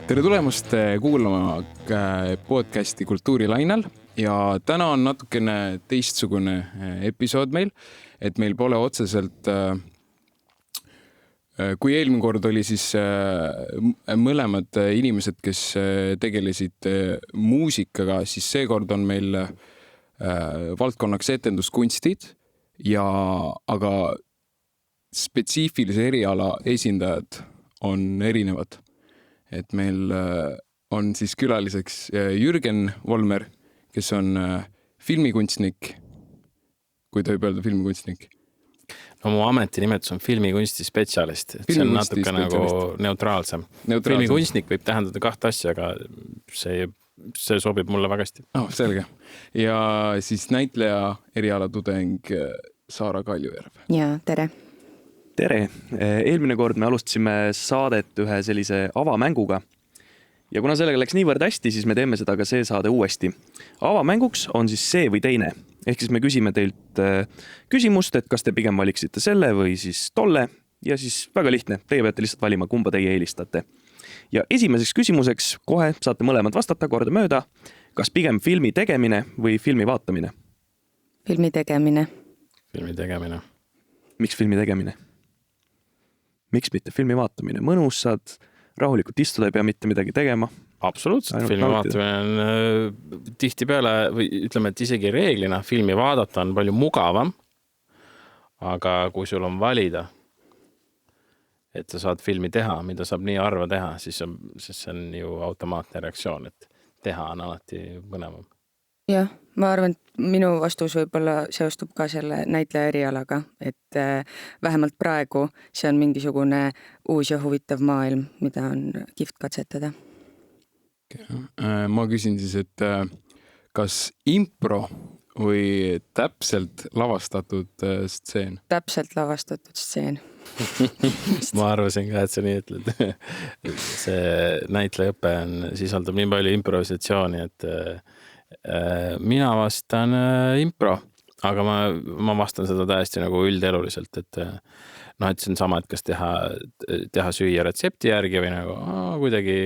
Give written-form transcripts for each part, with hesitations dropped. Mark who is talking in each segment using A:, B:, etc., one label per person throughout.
A: Tere tulemast kuulama podcasti Kultuurilainal ja täna on natukene teistsugune episood meil, et meil pole otseselt, kui eelmine kord oli siis mõlemad inimesed, kes tegelesid muusikaga, siis seekord on meil valdkonnaks etenduskunstid aga spetsiifilise eriala esindajad on erinevad. Et meil on siis külaliseks Jürgen Volmer, kes on filmikunstnik. Kui ta võib öelda filmikunstnik?
B: No mu ametinimetus on filmikunsti spetsialist. See on natuke nagu neutraalsem. Filmikunstnik võib tähendada kahte asja, aga see sobib mulle väga hästi.
A: Selge. Ja siis näitleja eriala tudeng Saara Kaljujärv.
C: Ja, tere.
D: Tere! Eelmine kord me alustasime saadet ühe sellise avamänguga ja kuna sellega läks niivõrd hästi, siis me teeme seda ka see saade uuesti. Avamänguks on siis see või teine. Ehk siis me küsime teilt küsimust, et kas te pigem valiksite selle või siis tolle ja siis väga lihtne. Teie peate lihtsalt valima, kumba teie eelistate. Ja esimeseks küsimuseks kohe saate mõlemad vastata korda mööda. Kas pigem filmi tegemine või filmi vaatamine?
C: Filmi tegemine.
B: Filmi tegemine.
D: Miks filmi tegemine? Miks mitte filmi vaatamine? Mõnus saad rahulikult istuda, ei pea mitte midagi tegema.
B: Absoluutselt. Filmi vaatamine on tihti peale, või ütleme, et isegi reeglina filmi vaadata on palju mugavam. Aga kui sul on valida, et sa saad filmi teha, mida saab nii harva teha, siis see on ju automaatne reaktsioon, et teha on alati põnevam.
C: Jah, ma arvan, et minu vastus võib-olla seostub ka selle näitleja erialaga, et vähemalt praegu see on mingisugune uus ja huvitav maailm, mida on kihvt katsetada.
A: Ma küsin siis, et kas impro või täpselt lavastatud stseen?
C: Täpselt lavastatud stseen.
B: Ma arvasin ka, et sa nii ütled. See näitlejaõpe sisaldab nii palju improvisatsiooni, et mina vastan impro, aga ma vastan seda täiesti nagu üldeluliselt, et see on sama, et kas teha süüa retsepti järgi või nagu kuidagi,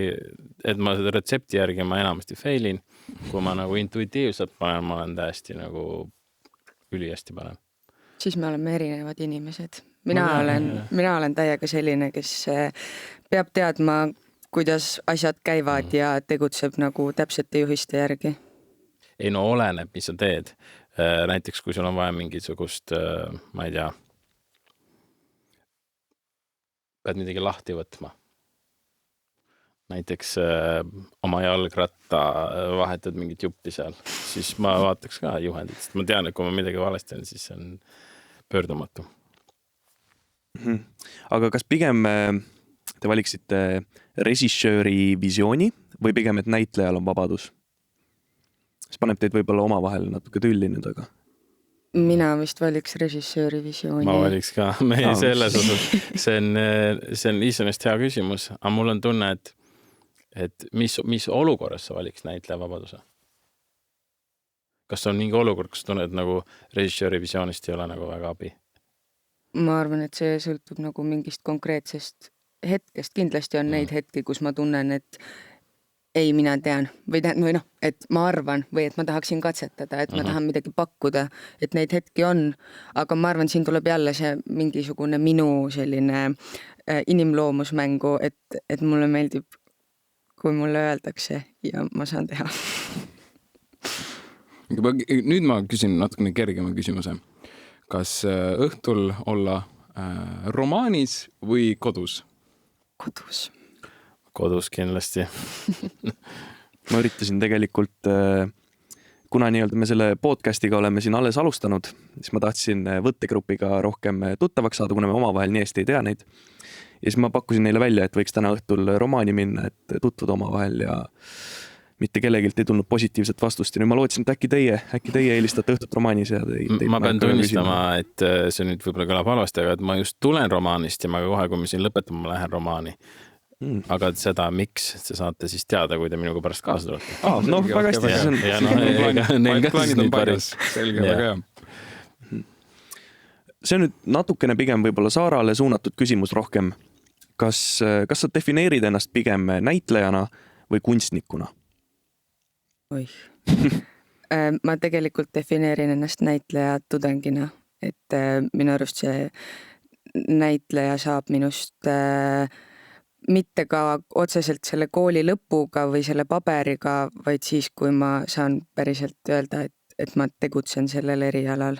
B: et ma seda retsepti järgi ma enamasti failin. Kui ma nagu intuitiivselt panen, ma olen täiesti nagu ülihästi panen.
C: Siis me oleme erinevad inimesed. Mina olen täiega selline, kes peab teadma, kuidas asjad käivad ja tegutseb nagu täpsete juhiste järgi.
B: Ei no oleneb, mis sa teed. Näiteks kui sul on vaja mingisugust, ma ei tea, pead midagi lahti võtma. Näiteks oma jalgratta vahetad mingit juppi seal, siis ma vaataks ka juhendit, sest ma tean, et kui ma midagi valesti on, siis see on pöördumatu.
D: Aga kas pigem te valiksite režissööri visiooni või pigem, et näitlejal on vabadus? See paneb teid võib-olla omavahel natuke tülli nüüd, aga...
C: Mina vist valiks režissööri visiooni.
B: Ma valiks ka. Selles osas, see on iseenesest hea küsimus, aga mul on tunne, et mis olukorras sa valiks näitleja vabaduse? Kas on mingi olukord, kus tunned, nagu režissööri visioonist ei ole nagu väga abi?
C: Ma arvan, et see sõltub nagu mingist konkreetsest hetkest. Kindlasti on neid hetki, kus ma tunnen, et ei, mina tean, või et ma arvan, või et ma tahaksin katsetada, et ma tahan midagi pakkuda, et neid hetki on, aga ma arvan, siin tuleb jälle see mingisugune minu selline inimloomusmängu, et mulle meeldib, kui mulle öeldakse ja ma saan teha.
A: Nüüd ma küsin natukene kergema küsimuse. Kas õhtul olla romaanis või kodus?
C: Kodus.
B: Kodus kindlasti.
D: Ma üritasin tegelikult, kuna me selle podcastiga oleme siin alles alustanud, siis ma tahtsin võttegrupiga rohkem tuttavaks saada, kuna me omavahel nii hästi ei tea neid. Ja siis ma pakkusin neile välja, et võiks täna õhtul romaani minna, et tutvuda omavahel ja mitte kellegilt ei tulnud positiivset vastust. Ja nüüd ma lootsin, et äkki teie eelistate õhtut romaanis.
B: Ma pean tunnistama, et see nüüd võib-olla kõlab halvasti, aga et ma just tulen romaanist ja ma kohe, kui me siin lõpetame, ma lähen romaani. Aga seda, miks te saate siis teada, kui te minuga pärast kaasa tulete?
D: Väga hästi.
A: Neil plaanid on paras. Selge, väga hea.
D: See on nüüd natukene pigem võib-olla Saarale suunatud küsimus rohkem. kas sa defineerid ennast pigem näitlejana või kunstnikuna?
C: Oih. Ma tegelikult defineerin ennast näitleja tudengina, et minu arust see näitleja saab minust mitte ka otseselt selle kooli lõpuga või selle paberiga, vaid siis, kui ma saan päriselt öelda, et ma tegutsen sellel erialal.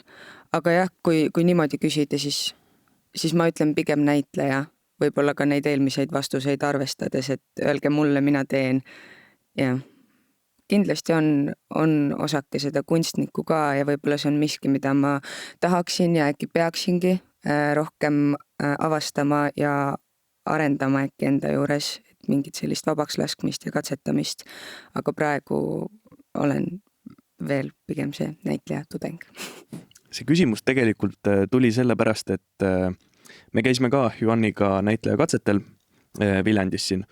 C: Aga jah, kui niimoodi küsida, siis ma ütlen pigem näitleja, võib-olla ka neid eelmiseid vastuseid arvestades, et öelge mulle, mina teen. Ja kindlasti on osake seda kunstnikku ka ja võib-olla see on miski, mida ma tahaksin ja äkki peaksingi rohkem avastama ja arendama äkki enda juures, et mingit sellist vabaks laskmist ja katsetamist. Aga praegu olen veel pigem see näitleja tudeng.
D: See küsimus tegelikult tuli sellepärast, et me käisime ka Juaniga näitleja katsetel Viljandis siin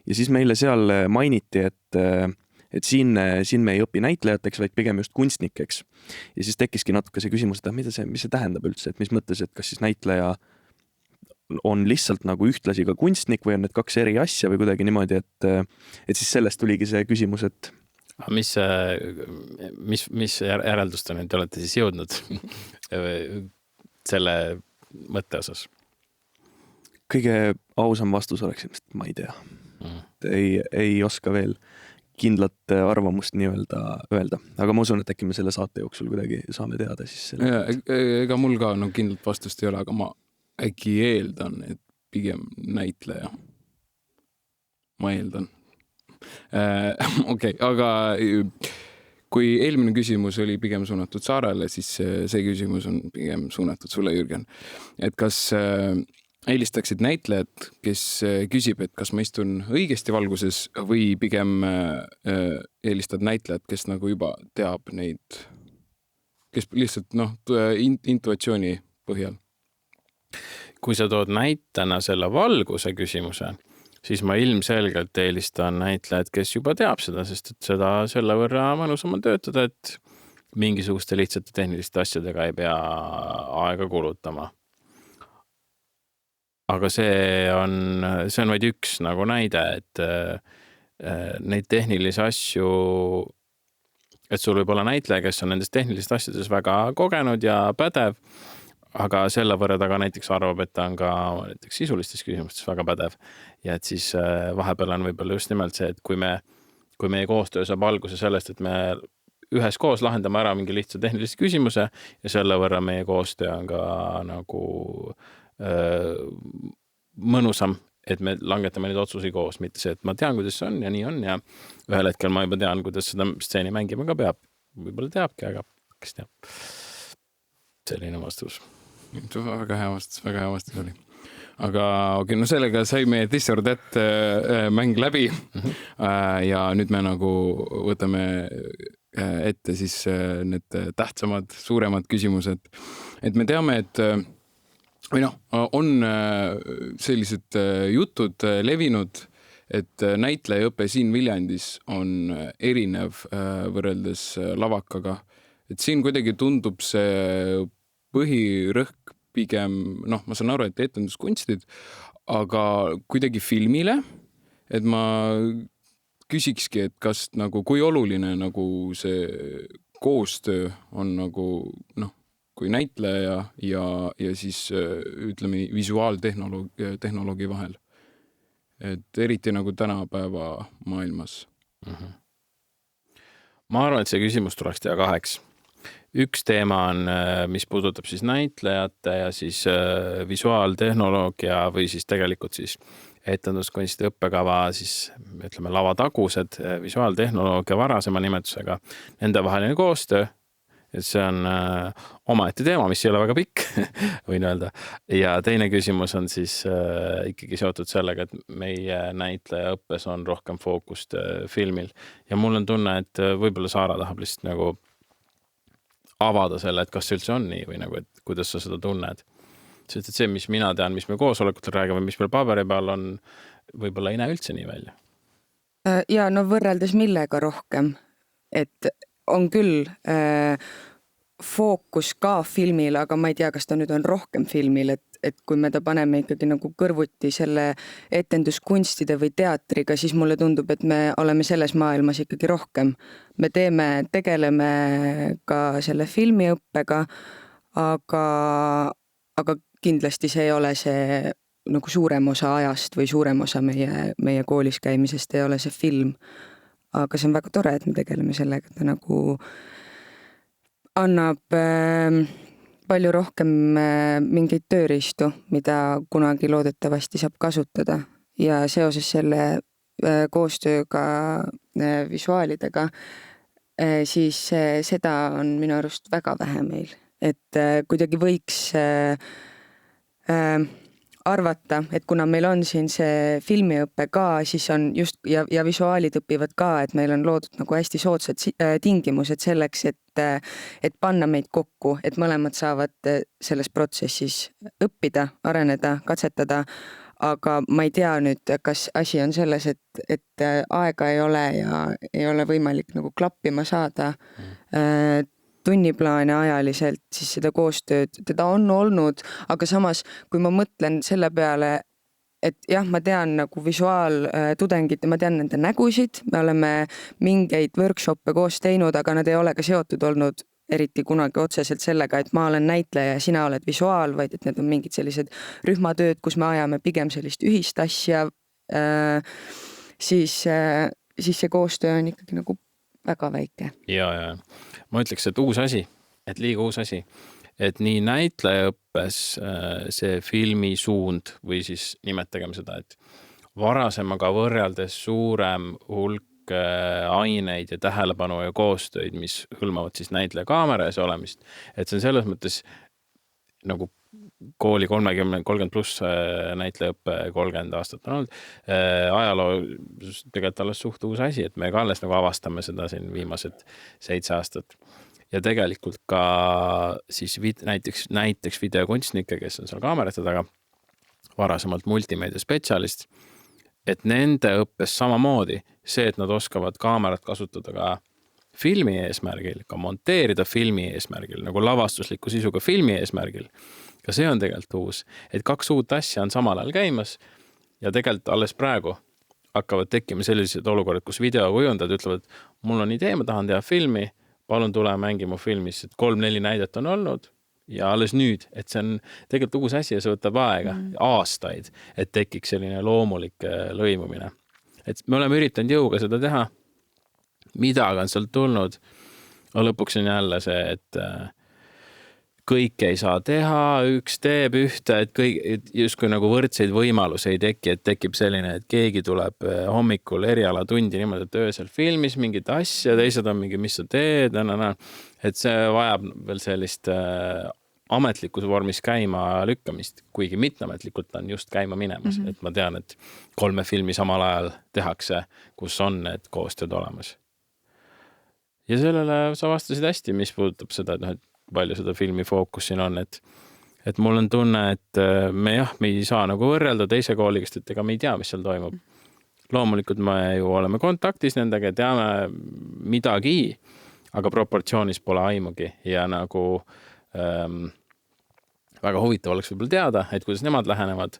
D: ja siis meile seal mainiti, et siin me ei õpi näitlejateks, vaid pigem just kunstnikeks. Ja siis tekkiski natuke see küsimus, et mis see tähendab üldse, et mis mõttes, et kas siis näitleja on lihtsalt nagu ühtlasi ka kunstnik või on need kaks eri asja või kuidagi niimoodi, et siis sellest tuligi see küsimus, et
B: mis järeldusteni te olete siis jõudnud selle mõtte osas?
D: Kõige ausam vastus oleks, et ma ei tea. Ei oska veel kindlat arvamust öelda. Aga ma usun, et äkki me selle saate jooksul kuidagi saame teada siis selle.
A: Ega mul ka kindlat vastust ei ole, aga ma äkki eeldan, et pigem näitleja. Ma eeldan. Okei, aga kui eelmine küsimus oli pigem suunatud Saarele, siis see küsimus on pigem suunatud sulle, Jürgen. Et kas eelistaksid näitlejad, kes küsib, et kas ma istun õigesti valguses või pigem eelistad näitlejad, kes nagu juba teab neid, kes lihtsalt intuitsiooni põhjal?
B: Kui sa tood näitena selle valguse küsimuse, siis ma ilmselgelt eelistan näitlejad, kes juba teab seda, sest et seda selle võrra mõnusam on töötada, et mingisuguste lihtsate tehniliste asjadega ei pea aega kulutama. Aga see on vaid üks nagu näide, et neid tehnilisi asju, et sul võib olla näitleja, kes on nendest tehnilist asjades väga kogenud ja pädev, aga selle võrra ta ka näiteks arvab, et ta on ka näiteks sisulistes küsimustes väga pädev. Ja et siis vahepeal on võib-olla just nimelt see, et kui meie koostöö saab alguse sellest, et me üheskoos lahendame ära mingi lihtsa tehnilise küsimuse ja selle võrra meie koostöö on ka nagu mõnusam, et me langetame neid otsusi koos, mitte see, et ma tean, kuidas see on ja nii on ja ühel hetkel ma juba tean, kuidas seda stseeni mängima ka peab. Võib-olla teabki, aga kes teab. Selline vastus.
A: Väga hea vastus oli. Aga okei, sellega sai meie This or That mäng läbi ja nüüd me nagu võtame ette siis need tähtsamad, suuremad küsimused. Et me teame, et on sellised jutud levinud, et näitlejaõpe siin Viljandis on erinev võrreldes lavakaga. Et siin kuidagi tundub see põhirõhk pigem, ma saan aru, et etenduskunstid, aga kuidagi filmile, et ma küsikski, et kas nagu, kui oluline nagu see koostöö on nagu, kui näitleja ja siis ütleme visuaaltehnoloogi vahel. Et eriti nagu tänapäeva maailmas.
B: Ma arvan, et see küsimus tuleks teha kaheks. Üks teema on, mis puudutab siis näitlejate ja siis visuaaltehnoloogia või siis tegelikult siis etenduskunsti õppekava siis ütleme lavatagused visuaaltehnoloogia varasema nimetusega, nende vaheline koostöö. Et see on omaette teema, mis ei ole väga pikk, võin öelda. Ja teine küsimus on siis ikkagi seotud sellega, et meie näitleja õppes on rohkem fookust filmil. Ja mul on tunne, et võib-olla Saara tahab lihtsalt nagu avada selle, et kas see üldse on nii või nagu, et kuidas sa seda tunned. Sest et see, mis mina tean, mis me koosolekutel räägime, mis meil paberi peal on, võib-olla ei näe üldse nii välja.
C: Ja võrreldes millega rohkem, et on küll fookus ka filmil, aga ma ei tea, kas ta nüüd on rohkem filmil, et kui me ta paneme ikkagi nagu kõrvuti selle etenduskunstide või teatriga, siis mulle tundub, et me oleme selles maailmas ikkagi rohkem. Me tegeleme ka selle filmiõppega, aga kindlasti see ei ole see nagu suurem osa ajast või suurem osa meie koolis käimisest ei ole see film. Aga see on väga tore, et me tegeleme sellega, ta nagu annab palju rohkem mingeid tööriistu, mida kunagi loodetavasti saab kasutada ja seoses selle koostööga visuaalidega, siis seda on minu arust väga vähe meil, et kuidagi võiks arvata, et kuna meil on siin see filmiõpe ka, siis on just ja visuaalid õpivad ka, et meil on loodud nagu hästi soodsad tingimused selleks, et panna meid kokku, et mõlemad saavad selles protsessis õppida, areneda, katsetada, aga ma ei tea nüüd, kas asi on selles, et aega ei ole ja ei ole võimalik nagu klappima saada tunniplaane ajaliselt, siis seda koostööd, teda on olnud, aga samas, kui ma mõtlen selle peale, et jah, ma tean nagu visuaaltudengid ja ma tean nende nägusid, me oleme mingeid workshoppe koos teinud, aga nad ei ole ka seotud olnud eriti kunagi otseselt sellega, et ma olen näitleja ja sina oled visuaal, vaid et need on mingid sellised rühmatööd, kus me ajame pigem sellist ühist asja, siis see koostöö on ikkagi nagu väga väike.
B: Ja ma ütleks, et uus asi, et liiga uus asi, et nii näitlejaõppes see filmi suund või siis nimetagem seda, et varasemaga võrreldes suurem hulk aineid ja tähelepanu ja koostöid, mis hõlmavad siis näitleja kaamera ees olemist, et see on selles mõttes nagu kooli 30 pluss näitlejaõppe 30 aastat on olnud. Ajaloo tegelikult alles suht uus asi, et me ka alles nagu avastame seda siin viimased 7 aastat. Ja tegelikult ka siis näiteks videokunstnikke, kes on seal kaamerate taga, varasemalt multimeedia spetsialist, et nende õppes samamoodi see, et nad oskavad kaamerat kasutada ka filmi eesmärgil, ka monteerida filmi eesmärgil, nagu lavastusliku sisuga filmi eesmärgil. Ka see on tegelikult uus, et 2 uut asja on samal ajal käimas ja tegelikult alles praegu hakkavad tekkima sellised olukorrad, kus videokujundajad ütlevad, mul on idee, ma tahan teha filmi, palun tule mängi mu filmis, et 3-4 näidet on olnud ja alles nüüd, et see on tegelikult uus asi ja see võtab aega, aastaid, et tekiks selline loomulik lõimumine. Et me oleme üritanud jõuga seda teha, midagi on sealt tulnud, aga lõpuks on jälle see, et kõike ei saa teha, üks teeb ühte, et justkui nagu võrdseid võimalusi ei teki, et tekib selline, et keegi tuleb hommikul erialatundi niimoodi, et öösel filmis mingit asja, teised on mingi, mis sa teed, et see vajab veel sellist ametlikus vormis käima lükkamist, kuigi mitteametlikult on just käima minemas, et ma tean, et 3 filmi samal ajal tehakse, kus on need koostööd olemas. Ja sellele sa vastasid hästi, mis puudutab seda, et palju seda filmi fookus siin on, et mul on tunne, et me ei saa nagu võrrelda teise kooligast, et ega me ei tea, mis seal toimub. Loomulikult me ju oleme kontaktis nendega, teame midagi, aga proportsioonis pole aimugi ja nagu väga huvitav oleks võib-olla teada, et kuidas nemad lähenevad,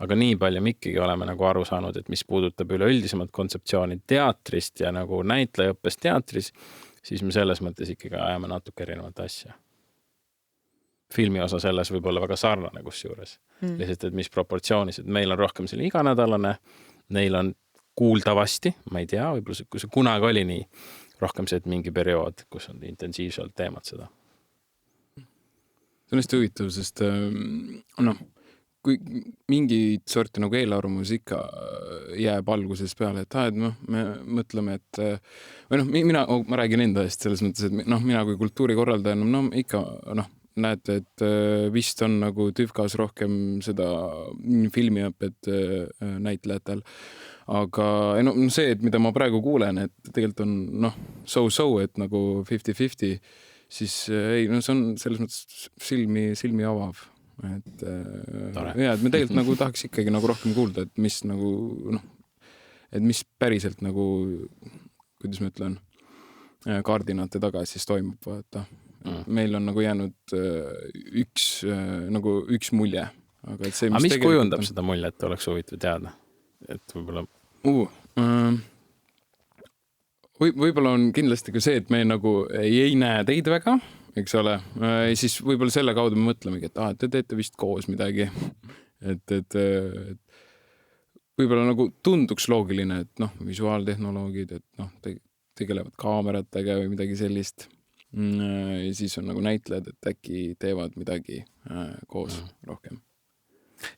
B: aga nii palju me ikkagi oleme nagu aru saanud, et mis puudutab üleüldisemad kontseptsioonid teatrist ja nagu näitlejaõppes teatris, siis me selles mõttes ikkagi ajame natuke erinevat asja. Filmi osa selles võib olla väga sarnane kusjuures. Lihtsalt, et mis proportsioonis, et meil on rohkem selle iganädalane, neil on kuuldavasti, ma ei tea, võib-olla kui see kunagi oli nii, rohkem see, et mingi periood, kus on intensiivselt teemad seda.
A: See on hästi huvitav, sest kui mingid sorti nagu eelarvamus ikka jääb alguses peale, et me mõtleme, et või ma räägin enda eest selles mõttes, et mina kui kultuurikorraldajana, ikka näete, et vist on nagu tüvkas rohkem seda filmiõpet näitlejatel. Aga see, et mida ma praegu kuulen, et tegelikult on so, et nagu 50-50, siis ei, see on selles mõttes silmi avav. Et me tegelikult nagu tahaks ikkagi nagu rohkem kuulda, et mis nagu et mis päriselt nagu, kuidas ma ütlen, kaardinate taga siis toimub, vaata. meil on nagu jäänud üks mulje. Aga et see,
B: mis kujundab seda muljet, oleks huvitav teada? Et võib-olla...
A: Võib-olla on kindlasti ka see, et me nagu ei näe teid väga, eks ole. Siis võib-olla selle kaudu me mõtlemegi, et te teete vist koos midagi. Et võib-olla nagu tunduks loogiline, et visuaaltehnoloogid, et tegelevad kaameratega või midagi sellist. Ja siis on nagu näitlejad, et äkki teevad midagi koos rohkem.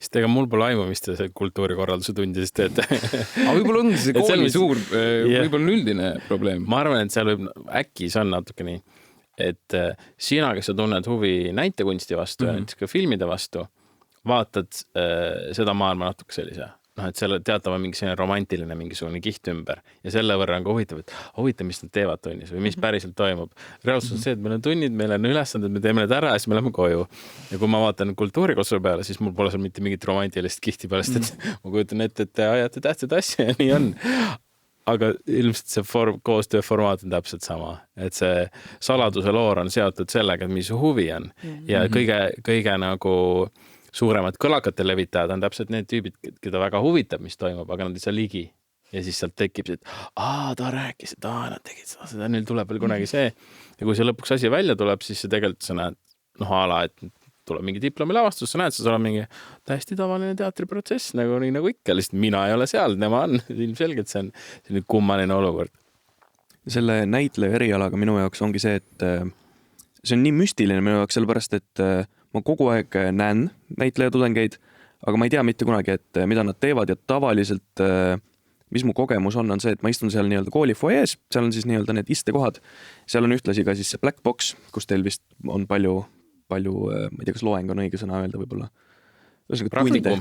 B: Sest ega mul pole aimu, mis te see kultuurikorralduse tundides teete.
A: Aga võib-olla ongi see kooli suur, võib-olla on üldine probleem.
B: Ma arvan, et seal äkki see on natuke nii, et sina, kes sa tunned huvi näitekunsti vastu ja näiteks ka filmide vastu, vaatad seda maailma natuke sellise, et selle teatava mingi selline romantiline mingisugune kiht ümber ja selle võrra on ka huvitav, mis nad teevad tunnis või mis päriselt toimub. Reaalsus on see, et meil on tunnid, meil on ülesanded, me teeme need ära ja siis me läheme koju. Ja kui ma vaatan kultuurikossu peale, siis mul pole seal mitte mingit romantilist kihti pärast, et ma kujutan ette, et te ajate tähtsad asja ja nii on. Aga ilmselt see koostööformaat on täpselt sama, et see saladuse loor on seotud sellega, mis huvi on ja kõige nagu suuremad kõlakate levitajad on täpselt need tüübid, keda väga huvitab, mis toimub, aga nad ei saa ligi. Ja siis sealt tekib see, et ta rääkis, et nad tegid seda, neil tuleb veel kunagi see. Ja kui see lõpuks asi välja tuleb, siis see tegelikult sa näed, et tuleb mingi diplomilavastus, sa näed, see on mingi täiesti tavaline teatriprotsess, nagu ikka, lihtsalt mina ei ole seal, nema on. Ilmselgelt see on selline kummaline olukord.
D: Selle näitleja erialaga minu jaoks ongi see, et see on nii müstiline minu jaoks, sellepärast, et ma kogu aeg näen näitleja tudengeid, aga ma ei tea mitte kunagi, et mida nad teevad ja tavaliselt, mis mu kogemus on see, et ma istun seal nii-öelda kooli foyees, seal on siis nii-öelda need istekohad, seal on ühtlasi ka siis see black box, kus teil vist on palju, ma ei tea, kas loeng on õige sõna öelda võib-olla.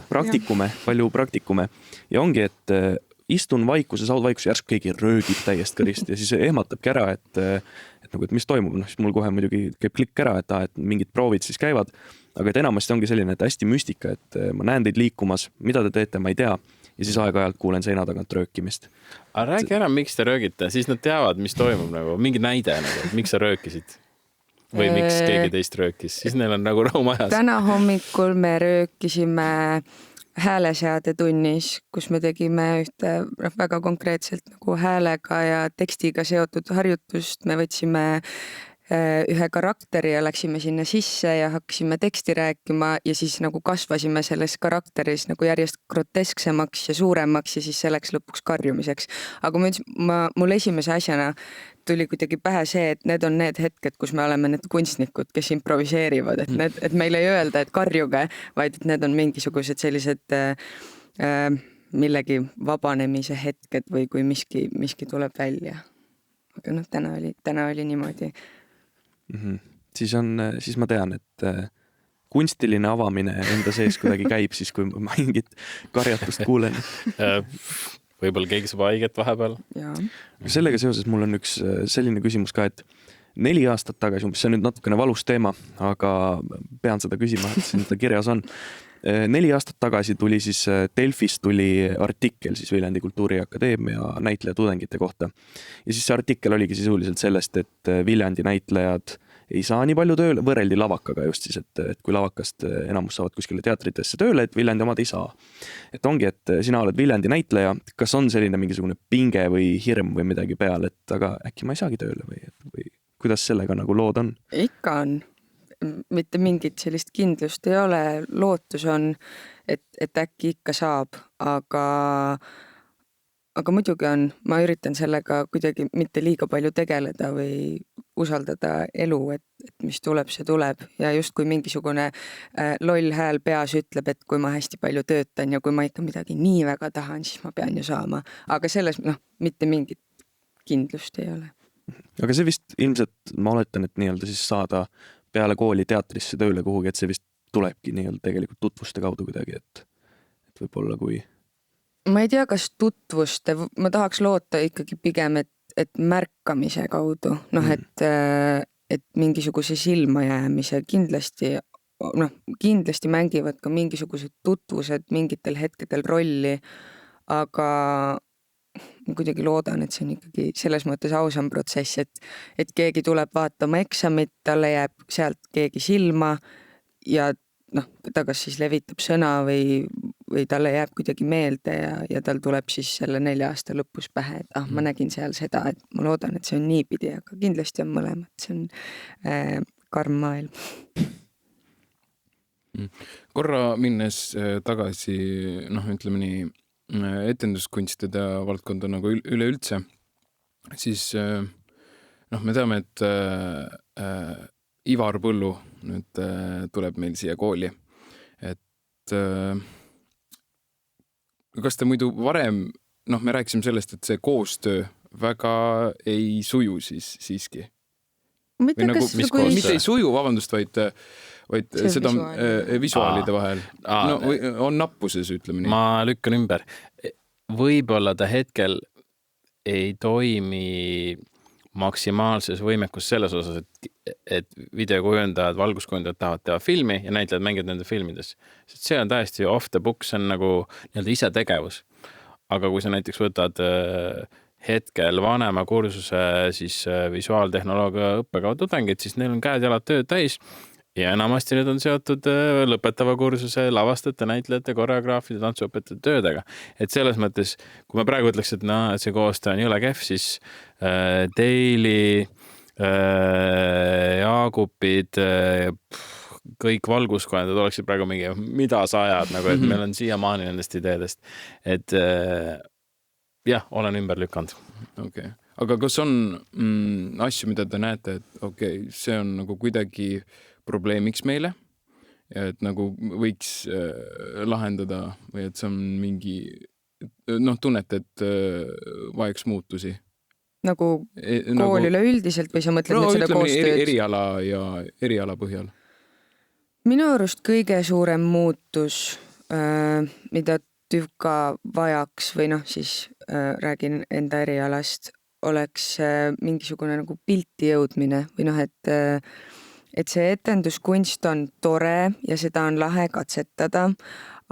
D: Praktikume, palju praktikume. Ja ongi, et istun vaikuses, järsku keegi röögib täiest kõrist ja siis ehmatabki ära, et mis toimub. Siis mul kohe muidugi käib klikk ära, et mingid proovid siis käivad, aga et enamasti ongi selline, et hästi müstika, et ma näen teid liikumas, mida te teete, ma ei tea, ja siis aeg-ajalt kuulen seina tagant röökimist.
B: Aga räägi ära, miks te röögite, siis nad teavad, mis toimub, mingi näide, miks sa röökisid või miks keegi teist röökis, siis neil on nagu rõumajas.
C: Täna hommikul me röökisime hääleseade tunnis, kus me tegime ühte väga konkreetselt nagu häälega ja tekstiga seotud harjutust. Me võtsime ühe karakteri ja läksime sinna sisse ja hakkasime teksti rääkima ja siis nagu kasvasime selles karakteris nagu järjest grotesksemaks ja suuremaks ja siis see läks lõpuks karjumiseks. Aga mul esimese asjana tuli kuidagi pähe see, et need on need hetked, kus me oleme need kunstnikud, kes improviseerivad, et meil ei öelda, et karjuge, vaid et need on mingisugused sellised millegi vabanemise hetked või kui miski tuleb välja. Aga täna oli niimoodi.
D: Siis ma tean, et kunstiline avamine enda sees kuidagi käib siis, kui ma mingit karjatust kuulen.
B: Võib-olla keegi saab haiget vahepeal.
D: Sellega seoses mul on üks selline küsimus ka, et 4 aastat tagasi, see on nüüd natukene valus teema, aga pean seda küsima, et siin ta kirjas on. 4 aastat tagasi tuli siis Delfis tuli artikkel siis Viljandi Kultuuriakadeemia näitleja tudengite kohta. Ja siis see artikkel oligi sisuliselt sellest, et Viljandi näitlejad ei saa nii palju tööle, võrreldi lavakaga just siis, et kui lavakast enamus saavad kuskile teatritesse tööle, et Viljandi omad ei saa. Et ongi, et sina oled Viljandi näitleja, kas on selline mingisugune pinge või hirm või midagi peal, et aga äkki ma ei saagi tööle või kuidas sellega nagu lood on?
C: Ikka on. Mitte mingit sellist kindlust ei ole. Lootus on, et äkki ikka saab, aga muidugi on, ma üritan sellega kuidagi mitte liiga palju tegeleda või usaldada elu, et mis tuleb, see tuleb. Ja just kui mingisugune loll hääl peas ütleb, et kui ma hästi palju töötan ja kui ma ikka midagi nii väga tahan, siis ma pean ju saama. Aga selles mitte mingit kindlust ei ole.
D: Aga see vist ilmselt, ma oletan, et nii-öelda siis saada peale kooli teatrisse tööle kuhugi, et see vist tulebki nii-öelda tegelikult tutvuste kaudu kuidagi, et võib-olla kui...
C: Ma ei tea, kas tutvuste, ma tahaks loota ikkagi pigem, et märkamise kaudu, et mingisuguse silma jäämise kindlasti mängivad ka mingisugused tutvused mingitel hetkedel rolli, aga ma kuidagi loodan, et see on ikkagi selles mõttes ausam protsess, et keegi tuleb vaatama eksamit, talle jääb sealt keegi silma ja noh, ta kas siis levitab sõna või talle jääb kuidagi meelde ja tal tuleb siis selle 4 aasta lõpus pähe, et ma nägin seal seda, et ma loodan, et see on niipidi, aga kindlasti on mõlemad, see on karm maailm.
A: Korra minnes tagasi, ütleme nii, etenduskunstide valdkonda nagu üleüldse, siis me teame, et Ivar Põllu nüüd tuleb meil siia kooli. Et kas te muidu varem, me rääkisime sellest, et see koostöö väga ei suju siiski?
C: Mitte
A: ei suju, vabandust, vaid seda visuaalide vahel. On nappuses, ütleme nii.
B: Ma lükkan ümber. Võib-olla ta hetkel ei toimi maksimaalses võimekus selles osas, et videokujundajad, valguskujundajad tahavad teha filmi ja näitlejad mängivad nende filmides. See on täiesti off the book, see on nagu nii-öelda ise tegevus. Aga kui sa näiteks võtad hetkel vanema kursuse siis visuaaltehnoloogia õppekava tudengid, siis neil on käed-jalad tööd täis ja enamasti need on seotud lõpetava kursuse lavastajate, näitlejate, koreograafide, tantsuõpetajate töödega. Et selles mõttes, kui ma praegu ütleks, et see koostöö on jõle kehv, siis Daily, Jaagupid, kõik valguskujendajad oleksid praegu mingi, mida sa ajad, nagu, et meil on siiamaani nendest ideedest. Et jah, olen ümber lükanud.
A: Okay. Aga kas on asju, mida te näete, et see on nagu kuidagi probleemiks meile ja et nagu võiks lahendada või et see on mingi, tunnete, et vajaks muutusi?
C: Nagu kool üleüldiselt või sa mõtled nüüd seda koostööd?
A: Eriala ja eriala põhjal.
C: Minu arust kõige suurem muutus, mida TÜVKA vajaks või siis räägin enda erialast, oleks mingisugune nagu pilti jõudmine või et see etenduskunst on tore ja seda on lahe katsetada,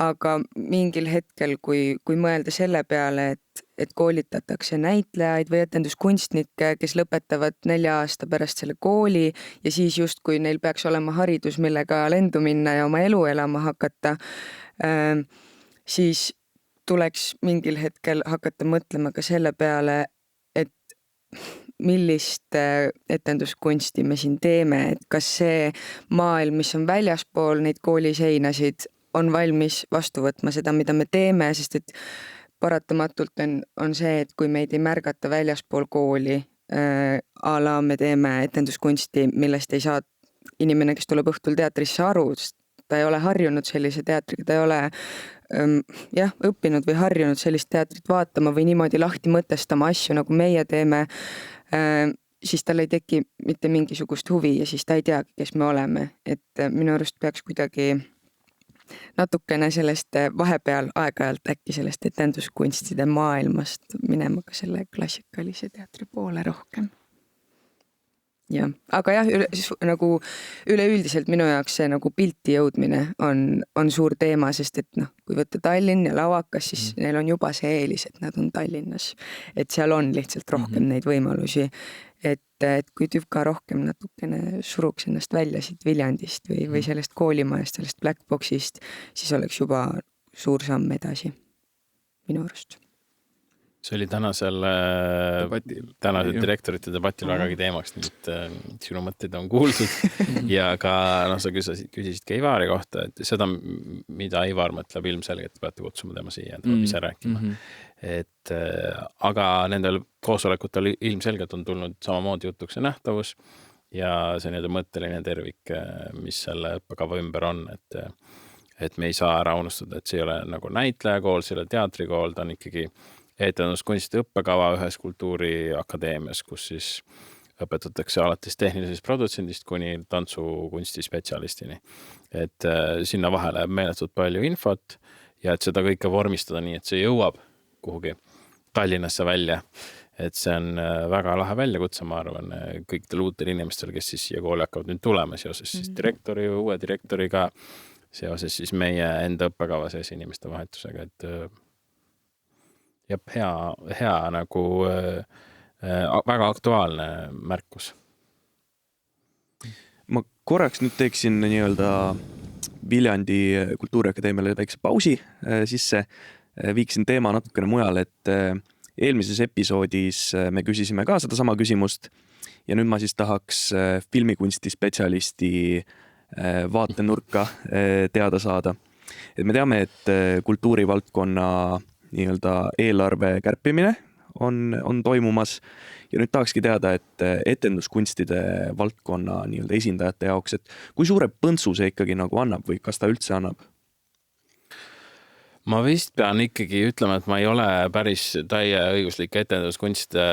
C: aga mingil hetkel, kui mõelda selle peale, et koolitatakse näitlejaid või etenduskunstnikke, kes lõpetavad 4 aasta pärast selle kooli ja siis just kui neil peaks olema haridus, millega lendu minna ja oma elu elama hakata, siis tuleks mingil hetkel hakata mõtlema ka selle peale, et millist etenduskunsti me siin teeme, et kas see maailm, mis on väljaspool neid kooliseinasid, on valmis vastu võtma seda, mida me teeme, sest et paratamatult on see, et kui meid ei märgata väljaspool kooli, a la me teeme etenduskunsti, millest ei saa inimene, kes tuleb õhtul teatrisse aru, ta ei ole harjunud sellise teatriga, ta ei ole õppinud või harjunud sellist teatrit vaatama või niimoodi lahti mõtestama asju, nagu meie teeme, siis tal ei teki mitte mingisugust huvi ja siis ta ei teagi, kes me oleme. Et minu arust peaks kuidagi natukene sellest vahepeal aeg-ajalt äkki sellest etenduskunstide maailmast minema ka selle klassikalise teatri poole rohkem. Ja, aga jah, nagu üleüldiselt minu jaoks see nagu pilti jõudmine on suur teema, sest et kui võtta Tallinn ja Lavakas, siis neil on juba see eelis, et nad on Tallinnas. Et seal on lihtsalt rohkem neid võimalusi, et kui TÜVKA rohkem natukene suruks ennast välja siit Viljandist või sellest koolimajast, sellest Blackboxist, siis oleks juba suur samm edasi minu arust.
B: See oli tänasel direktorite debatil vägagi teemaks, nii et sinu mõtteid on kuuldud ja ka sa küsisid ka Ivari kohta, et seda, mida Ivar mõtleb ilmselgelt, peate kutsuma tema siia, tuleb ise rääkima. Et, aga nendel koosolekutel ilmselgelt on tulnud samamoodi jutuks see nähtavus ja see mõtteline tervik, mis selle õppekava ümber on, et me ei saa ära unustada, et see ei ole nagu näitlejakool, see ei ole teatrikool, ta on ikkagi etenduskunstide õppekava ühes kultuuriakadeemias, kus siis õpetatakse alates tehnilisest produtsendist kuni tantsukunsti spetsialistini. Et sinna vahele meeletult palju infot ja et seda kõike vormistada nii, et see jõuab kuhugi Tallinnasse välja. Et see on väga lahe väljakutse, ma arvan, kõikidel uutel inimestel, kes siis siia kooli hakkavad nüüd tulema seoses siis uue direktoriga, seoses siis meie enda õppekava sees inimeste vahetusega, et Jep, hea nagu väga aktuaalne märkus.
D: Ma korraks nüüd teeksin nii-öelda Viljandi Kultuuriakadeemiale väikse pausi sisse, viiksin teema natukene mujal, et eelmises episoodis me küsisime ka seda sama küsimust ja nüüd ma siis tahaks filmikunsti spetsialisti vaatenurka teada saada. Et me teame, et kultuurivaldkonna nii-öelda eelarve kärpimine on toimumas ja nüüd tahakski teada, et etenduskunstide valdkonna nii-öelda esindajate jaoks, et kui suure põntsu see ikkagi nagu annab või kas ta üldse annab?
B: Ma vist pean ikkagi ütlema, et ma ei ole päris täieõiguslik etenduskunstide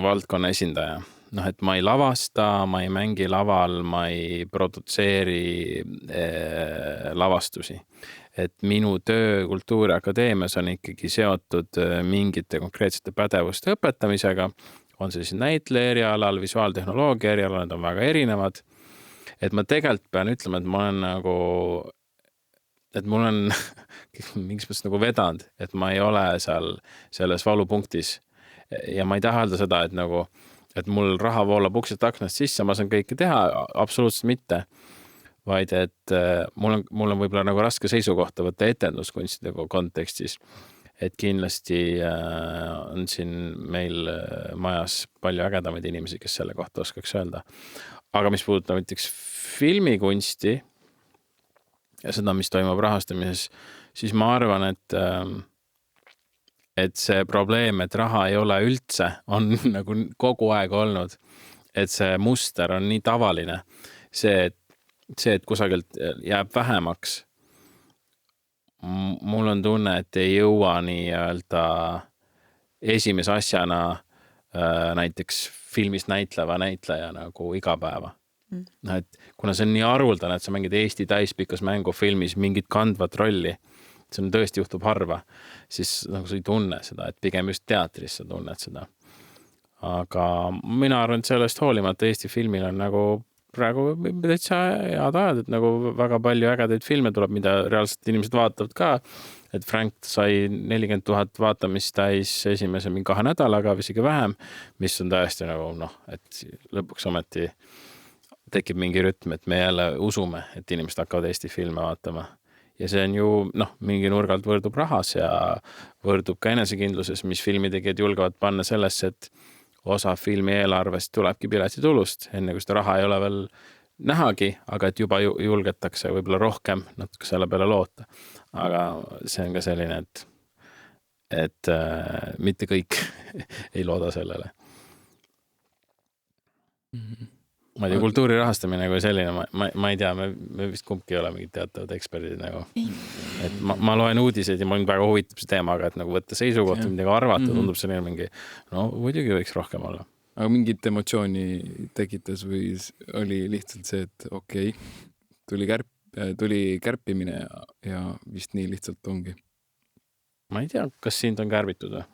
B: valdkonna esindaja. Noh, et ma ei lavasta, ma ei mängi laval, ma ei produtseeri lavastusi. Et minu töö Kultuuriakadeemias on ikkagi seotud mingite konkreetsete pädevuste õpetamisega. On see siis näitleja erialal, visuaaltehnoloogia erialal, need on väga erinevad. Et ma tegelikult pean ütlema, et ma olen nagu, et mul on mingis mõttes nagu vedanud, et ma ei ole seal selles valupunktis. Ja ma ei taha öelda seda, et nagu et mul raha voolab uksest aknast sisse, ma saan kõike teha, absoluutselt mitte. Vaid et mul on võib-olla nagu raske seisukohta võtta etenduskunstide kontekstis. Et kindlasti on siin meil majas palju ägedamaid inimesi, kes selle kohta oskaks öelda. Aga mis puudutab näiteks filmikunsti ja seda, mis toimub rahastamises, siis ma arvan, et see probleem, et raha ei ole üldse, on nagu kogu aeg olnud. Et see muster on nii tavaline. See, et kusagilt jääb vähemaks. Mul on tunne, et ei jõua nii-öelda esimese asjana näiteks filmis näitleva näitleja nagu iga päeva. No, et kuna see on nii haruldane, et sa mängid Eesti täispikas mängufilmis mingit kandvat rolli, see on tõesti juhtub harva, siis nagu sa ei tunne seda, et pigem just teatris sa tunned seda. Aga mina arvan, et sellest hoolimata Eesti filmil on nagu praegu täitsa head ajad, et nagu väga palju ägedaid filme tuleb, mida reaalselt inimesed vaatavad ka. Et Frank sai 40 000 vaatamist täis esimese 2 nädalaga või isegi vähem, mis on täiesti nagu et lõpuks ometi tekib mingi rütm, et me jälle usume, et inimesed hakkavad Eesti filme vaatama. Ja see on ju, mingi nurgalt võrdub rahas ja võrdub ka enesekindluses, mis filmitegijad julgevad panna sellesse, et osa filmi eelarvest tulebki piletitulust, enne kui seda raha ei ole veel nähagi, aga et juba julgetakse võib-olla rohkem natuke selle peale loota. Aga see on ka selline, et mitte kõik ei looda sellele. Ma ei tea, kultuuri rahastamine kui selline, ma ei tea, me vist kumbki ei ole mingid teatavad eksperdid nagu. Et ma loen uudiseid ja mind väga huvitab see teema, aga et nagu võtta seisukohta, midagi arvata, tundub selline mingi, muidugi võiks rohkem olla.
A: Aga mingit emotsiooni tekitas või oli lihtsalt see, et okei, tuli kärpimine ja vist nii lihtsalt ongi?
B: Ma ei tea, kas sind on kärbitud või?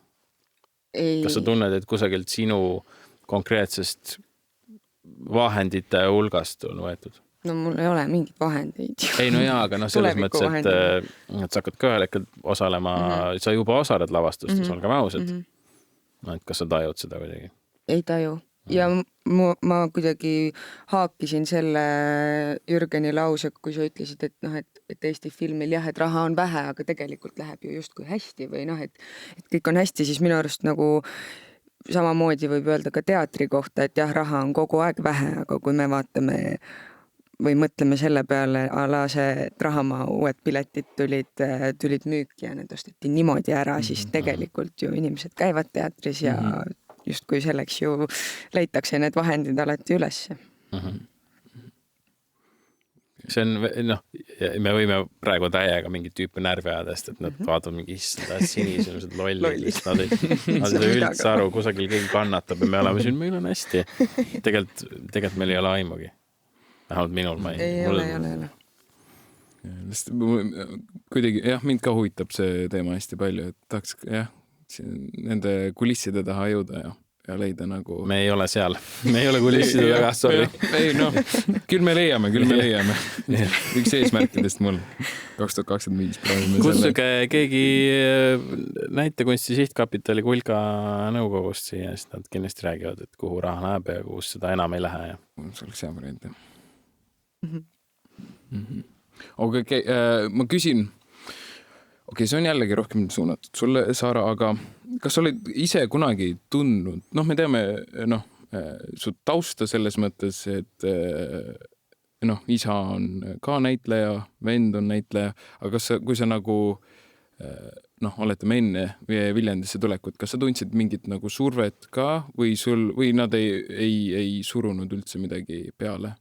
C: Ei.
B: Kas sa tunned, et kusagilt sinu konkreetsest vahendite hulgast on võetud?
C: No mul ei ole mingit vahendeid.
B: Ei, no jaa, aga selles mõttes, et sa hakkad ka ühel hetkel osalema, sa juba osaled lavastustes, olgem ausad. Et kas sa tajud seda kuidagi?
C: Ei taju. Ja ma kuidagi haakisin selle Jürgeni lause, kui sa ütlesid, et Eesti filmil jah, et raha on vähe, aga tegelikult läheb ju justkui hästi või et kõik on hästi, siis minu arust nagu samamoodi võib öelda ka teatri kohta, et jah, raha on kogu aeg vähe, aga kui me vaatame või mõtleme selle peale, ala see, et Rahamaa uued piletid tulid müüki ja need osteti niimoodi ära, siis tegelikult ju inimesed käivad teatris ja justkui selleks ju leitakse need vahendid alati üles.
B: See on, me võime praegu täiega mingit tüüpi närvi ajadest, et nad vaatavad mingi sinised lollid. Nad ei üldse aru, kusagil keegi kannatab ja me oleme siin, meil on hästi. Tegelikult meil ei ole aimugi. Vähemalt minul ma
C: ei ole.
A: Kuidagi, jah, mind ka huvitab see teema hästi palju, et tahaks, jah, nende kulisside taha jõuda ikka leida nagu.
B: Me ei ole seal, me ei ole kulisside taga, sorry.
A: Ei noh, küll me leiame. Üks eesmärkidest mul 2025 proovime
B: kutsuge keegi näitekunsti sihtkapitali Kulka nõukogust siia, siis nad kindlasti räägivad, et kuhu raha läheb ja kus seda enam ei lähe.
A: See oleks hea variant. Okay, ma küsin, see on jällegi rohkem suunatud sulle, Saara, aga kas sa oled ise kunagi tundnud, me teame su tausta selles mõttes, et isa on ka näitleja, vend on näitleja, aga kui sa nagu oletame enne Viljandisse tulekut, kas sa tundsid mingit nagu survet ka või nad ei surunud üldse midagi peale?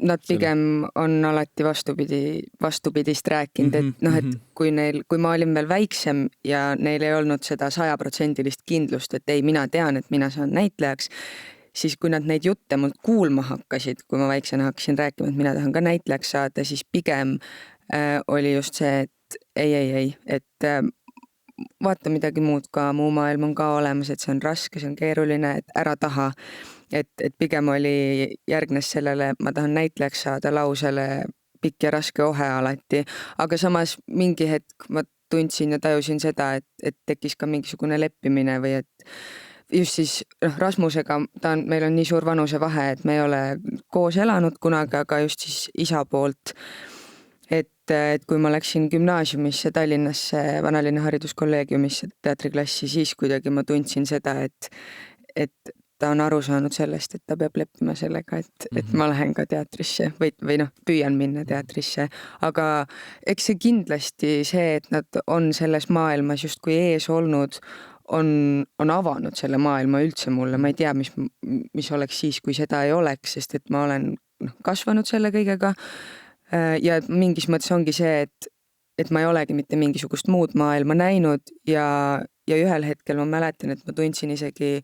C: Nad pigem on alati vastupidist rääkinud, et kui ma olin veel väiksem ja neil ei olnud seda 100% kindlust, et ei, mina tean, et mina saan näitlejaks, siis kui nad neid jutte mult kuulma hakkasid, kui ma väiksena hakkasin rääkima, et mina tahan ka näitlejaks saada, siis pigem oli just see, et ei, et vaata midagi muud ka, muu maailm on ka olemas, et see on raske, see on keeruline, et ära taha. Et pigem oli järgnes sellele, ma tahan näitlejaks saada lausele pikk ja raske ohe alati, aga samas mingi hetk ma tundsin ja tajusin seda, et tekkis ka mingisugune leppimine või et just siis Rasmusega, meil on nii suur vanusevahe, et me ei ole koos elanud kunagi, aga just siis isa poolt, et kui ma läksin gümnaasiumisse Tallinnasse Vanalinna hariduskolleegiumisse teatriklassi, siis kuidagi ma tundsin seda, et ta on aru saanud sellest, et ta peab leppima sellega, et ma lähen ka teatrisse või püüan minna teatrisse, aga eks see kindlasti see, et nad on selles maailmas justkui ees olnud, on avanud selle maailma üldse mulle, ma ei tea, mis oleks siis, kui seda ei oleks, sest et ma olen kasvanud selle kõigega ja mingis mõttes ongi see, et ma ei olegi mitte mingisugust muud maailma näinud ja ühel hetkel ma mäletan, et ma tundsin isegi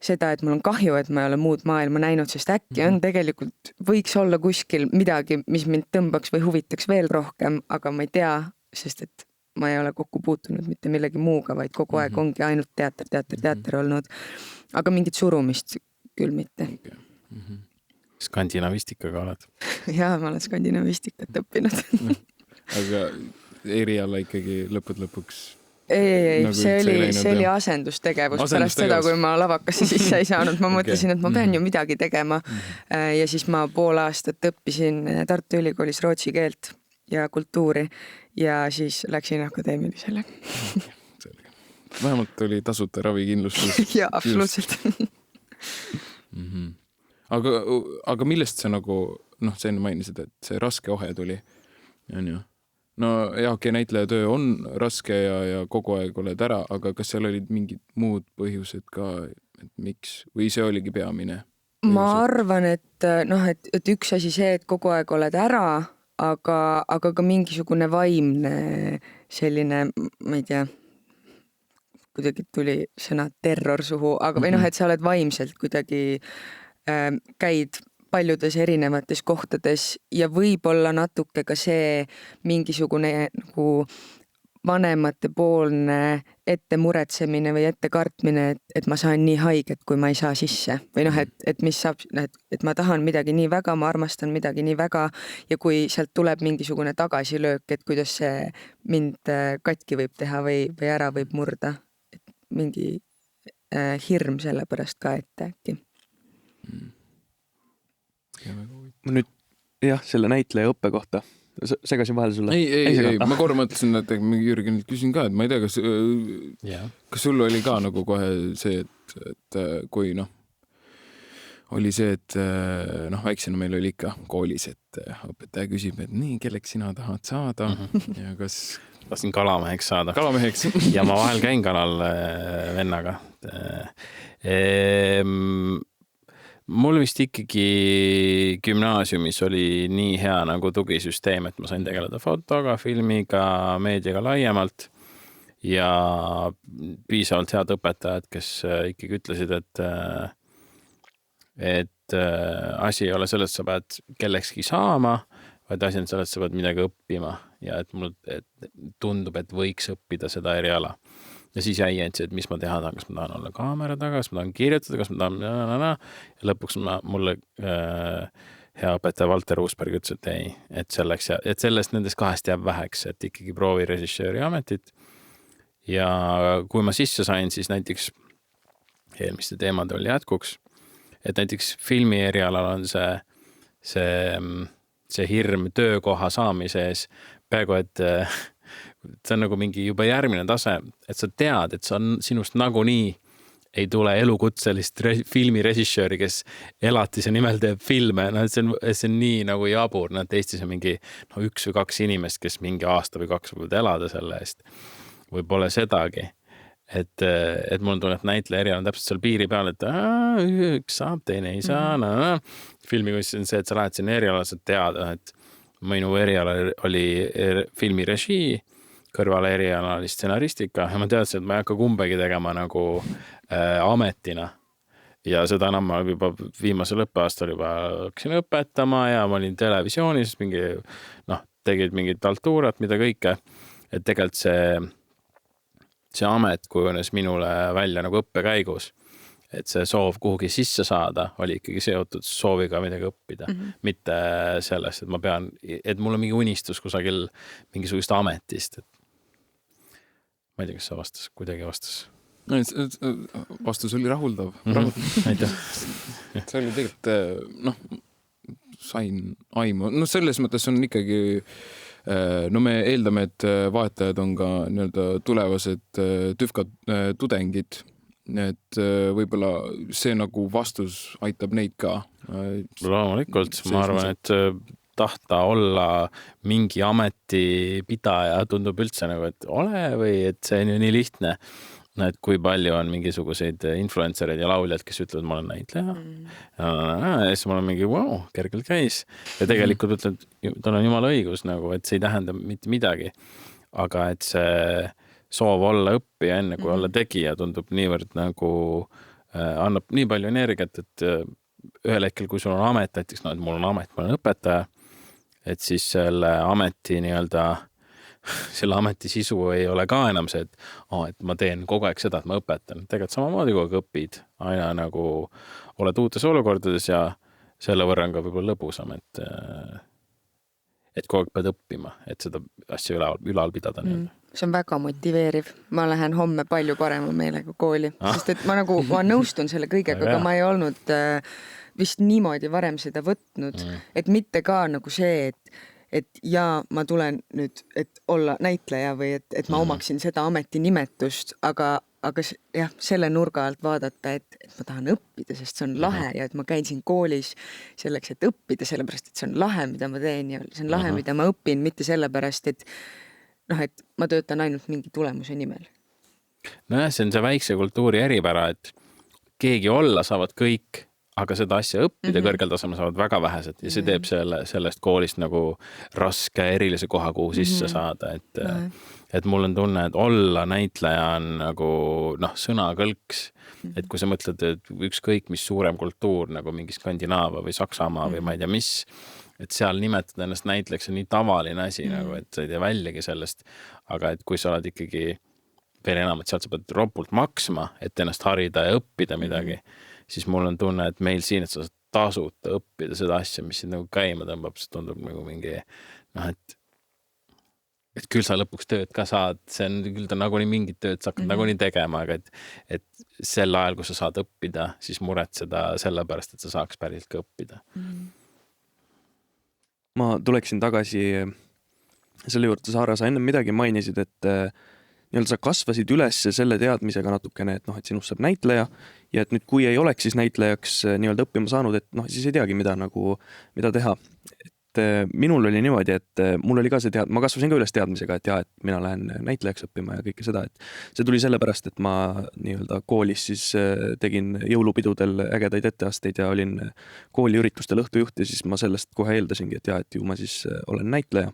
C: seda, et mul on kahju, et ma ei ole muud maailma näinud, sest äkki on tegelikult, võiks olla kuskil midagi, mis mind tõmbaks või huvitaks veel rohkem, aga ma ei tea, sest et ma ei ole kokku puutunud mitte millegi muuga, vaid kogu aeg ongi ainult teater olnud. Aga mingit surumist küll mitte.
B: Skandinavistikaga oled?
C: Jaa, ma olen skandinavistikat õppinud.
A: Aga eriala ikkagi lõpuks
C: Ei, see oli asendustegevus pärast seda, kui ma lavakasse sisse ei saanud. Ma mõtlesin, et ma pean ju midagi tegema. Ja siis ma pool aastat õppisin Tartu Ülikoolis rootsi keelt ja kultuuri ja siis läksin akadeemilisele.
A: Vähemalt oli tasuta ravikindlustus.
C: Jaa, absoluutselt.
A: Aga millest see nagu, sa enne mainisid, et see raske ohe tuli, on ju? No näitleja töö on raske ja kogu aeg oled ära, aga kas seal olid mingid muud põhjused ka, et miks? Või see oligi peamine?
C: Ma arvan, et üks asi see, et kogu aeg oled ära, aga ka mingisugune vaimne selline, ma ei tea, kuidagi tuli sõna terror suhu, aga või et sa oled vaimselt kuidagi käid paljudes erinevates kohtades ja võib-olla natuke ka see mingisugune nagu vanemate poolne ette muretsemine või ette kartmine, et ma saan nii haiget, kui ma ei saa sisse. Või et mis saab, et ma tahan midagi nii väga, ma armastan midagi nii väga ja kui sealt tuleb mingisugune tagasilöök, et kuidas see mind katki võib teha või ära võib murda. Et mingi hirm selle pärast ka ette äkki.
D: Ma nüüd selle näitleja õppe kohta segasin vahel sulle.
A: Ei, ma korra mõtlesin, et Jürgen küsin ka, et ma ei tea, kas sul oli ka nagu kohe see, et kui oli see, et väiksena meil oli ikka koolis, et õpetaja küsib, et nii, kelleks sina tahad saada ja kas
B: tahtsin kalameheks saada.
A: Kalameheks.
B: Ja ma vahel käin kalal vennaga. Mul vist ikkagi gümnaasiumis oli nii hea nagu tugisüsteem, et ma sain tegeleda fotoga, filmiga, meediaga laiemalt ja piisavalt head õpetajad, kes ikkagi ütlesid, et asi ei ole selles, et sa pead kellekski saama, vaid asi on selles, et sa pead midagi õppima ja et mul tundub, et võiks õppida seda eriala. ja siis jäi ainult see, et mis ma teha tahan, kas ma tahan olla kaamera taga, kas ma tahan kirjutada, kas ma tahan ja lõpuks mulle hea õpetaja Valter Uusberg ütles, et ei, et sellest nendest kahest jääb väheks, et ikkagi proovi režissööri ametit. Ja kui ma sisse sain, siis näiteks eelmiste teemade oli jätkuks, et näiteks filmi erialal on see hirm töökoha saamise ees peaaegu, et see on nagu mingi juba järgmine tase, et sa tead, et see on sinust nagunii ei tule elukutselist filmirežissööri, kes elatise nimel teeb filme. No, see on nii nagu jabur. No, Eestis on mingi 1 või 2 inimest, kes mingi aasta või 2 võivad elada selle eest. Või pole sedagi. Et mul on tunne, et näitleja eriala on täpselt seal piiri peal, et üks saab, teine ei saa. Filmikunst on see, et sa lähed sinna eriala, sa tead, et minu eriala oli filmirežii, kõrvale eriala oli stsenaristika ja ma teadsin, et ma ei hakka kumbegi tegema nagu ametina. Ja seda enam ma juba viimasel õppeaastal juba hakkasin õpetama ja ma olin televisioonis, tegid mingit altuurat, mida kõike. Et tegelikult see amet kujunes minule välja nagu õppekäigus. Et see soov kuhugi sisse saada oli ikkagi seotud sooviga midagi õppida. Mitte sellest, et mul on mingi unistus kusagil mingisugust ametist. Ma ei tea, kas sa kuidagi vastas.
A: Vastus oli rahuldav.
B: Aitäh.
A: See oli tegelikult, sain aimu. Selles mõttes on ikkagi, me eeldame, et vahetajad on ka tulevased tüvkad tudengid. Et võib-olla see nagu vastus aitab neid ka.
B: Loomulikult, ma arvan, et tahta olla mingi ametipidaja tundub üldse nagu, et ole või et see on ju nii lihtne. Et kui palju on mingisuguseid influencereid ja lauljad, kes ütlevad, ma olen näitleja. Ja siis mul on mingi, kergelt käis. Ja tegelikult ütlen, et tal on jumala õigus, nagu, et see ei tähenda mitte midagi. Aga et see soov olla õppija enne kui olla tegija tundub niivõrd nagu annab nii palju energiat, et ühel hetkel, kui sul on amet, näiteks, et mul on amet, ma olen õpetaja, et siis selle ameti selle ameti sisu ei ole ka enam see, et ma teen kogu aeg seda, et ma õpetan. Tegelikult samamoodi kogu aeg õpid, aina nagu oled uutes olukordades ja selle võrra on ka võib-olla lõbusam, et kogu aeg pead õppima, et seda asja ülal pidada.
C: See on väga motiveeriv. Ma lähen homme palju parema meelega kooli, sest et ma nõustun selle kõigega, aga ma ei olnud vist niimoodi varem seda võtnud, et mitte ka nagu see, et ma tulen nüüd, et olla näitleja või et ma omaksin seda ametinimetust, aga jah, selle nurga alt vaadata, et ma tahan õppida, sest see on lahe ja et ma käin siin koolis selleks, et õppida, sellepärast, et see on lahe, mida ma teen ja see on lahe, mida ma õpin, mitte sellepärast, et ma töötan ainult mingi tulemuse nimel.
B: Nojah, see on see väikse kultuuri eripära, et keegi olla saavad kõik, aga seda asja õppida kõrgel tasemel saavad väga vähesed ja see teeb sellest koolist nagu raske erilise koha, kuhu sisse saada. Et mul on tunne, et olla näitleja on nagu sõnakõlks. Et kui sa mõtled, et ükskõik mis suurem kultuur nagu mingi Skandinaavia või Saksamaa või ma ei tea mis, et seal nimetada ennast näitlejaks on nii tavaline asi, nagu, et sa ei tea väljagi sellest. Aga et kui sa oled ikkagi veel enam, et sealt sa pead ropult maksma, et ennast harida ja õppida midagi, siis mul on tunne, et meil siin, et sa saad tasuta õppida seda asja, mis siin nagu käima tõmbab, see tundub nagu mingi, et küll sa lõpuks tööd ka saad, see on küll ta nagunii mingit tööd sa hakkad nagunii tegema, aga et sel ajal, kui sa saad õppida, siis muretseda selle pärast, et sa saaks päriselt ka õppida.
D: Ma tuleksin tagasi selle juurde, Saara, sa enne midagi mainisid, et sa kasvasid üles selle teadmisega natukene, et sinust saab näitleja ja et nüüd, kui ei oleks siis näitlejaks õppima saanud, et siis ei teagi, mida teha. Et minul oli niimoodi, et mul oli ka see ma kasvasin ka üles teadmisega, et mina lähen näitlejaks õppima ja kõike seda, et see tuli sellepärast, et ma koolis siis tegin jõulupidudel ägedaid etteasteid ja olin kooliüritustel õhtujuht ja siis ma sellest kohe eeldasingi, et ju ma siis olen näitleja.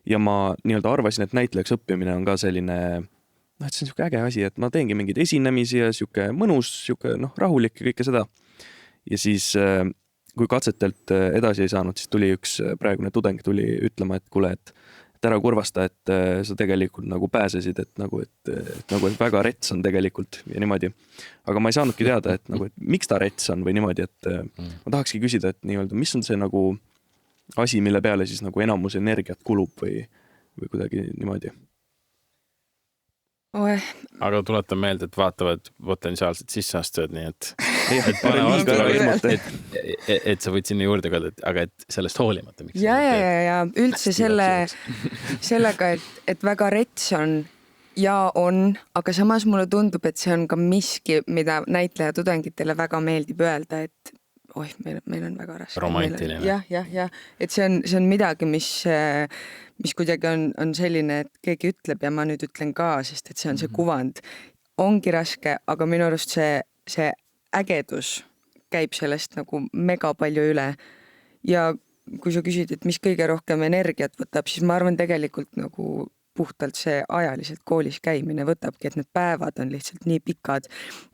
D: Ja ma arvasin, et näitlejaks õppimine on ka selline, et see on siuke äge asi, et ma teengi mingeid esinemisi ja siuke mõnus, siuke rahulik ja kõike seda. Ja siis, kui katsetelt edasi ei saanud, siis tuli üks praegune tudeng tuli ütlema, et kuule, et ära kurvasta, et sa tegelikult nagu pääsesid, et väga rets on tegelikult ja niimoodi. Aga ma ei saanudki teada, et nagu, et miks ta rets on või niimoodi, et ma tahakski küsida, et nii-öelda, mis on see nagu asi, mille peale siis nagu enamus energiat kulub või kuidagi niimoodi.
B: Aga tuletan meelde, et vaatavad potentsiaalselt sisseastujad, nii et sa võid sinna juurde öelda, aga et sellest hoolimata.
C: Ja üldse sellega, et väga rets on ja on, aga samas mulle tundub, et see on ka miski, mida näitleja tudengitele väga meeldib öelda, et meil on väga raske.
B: Romantiline.
C: Ja, et see on midagi, mis kuidagi on selline, et keegi ütleb ja ma nüüd ütlen ka, sest et see on see kuvand. Ongi raske, aga minu arust see ägedus käib sellest nagu mega palju üle. Ja kui sa küsid, et mis kõige rohkem energiat võtab, siis ma arvan tegelikult nagu puhtalt see ajaliselt koolis käimine võtabki, et need päevad on lihtsalt nii pikad.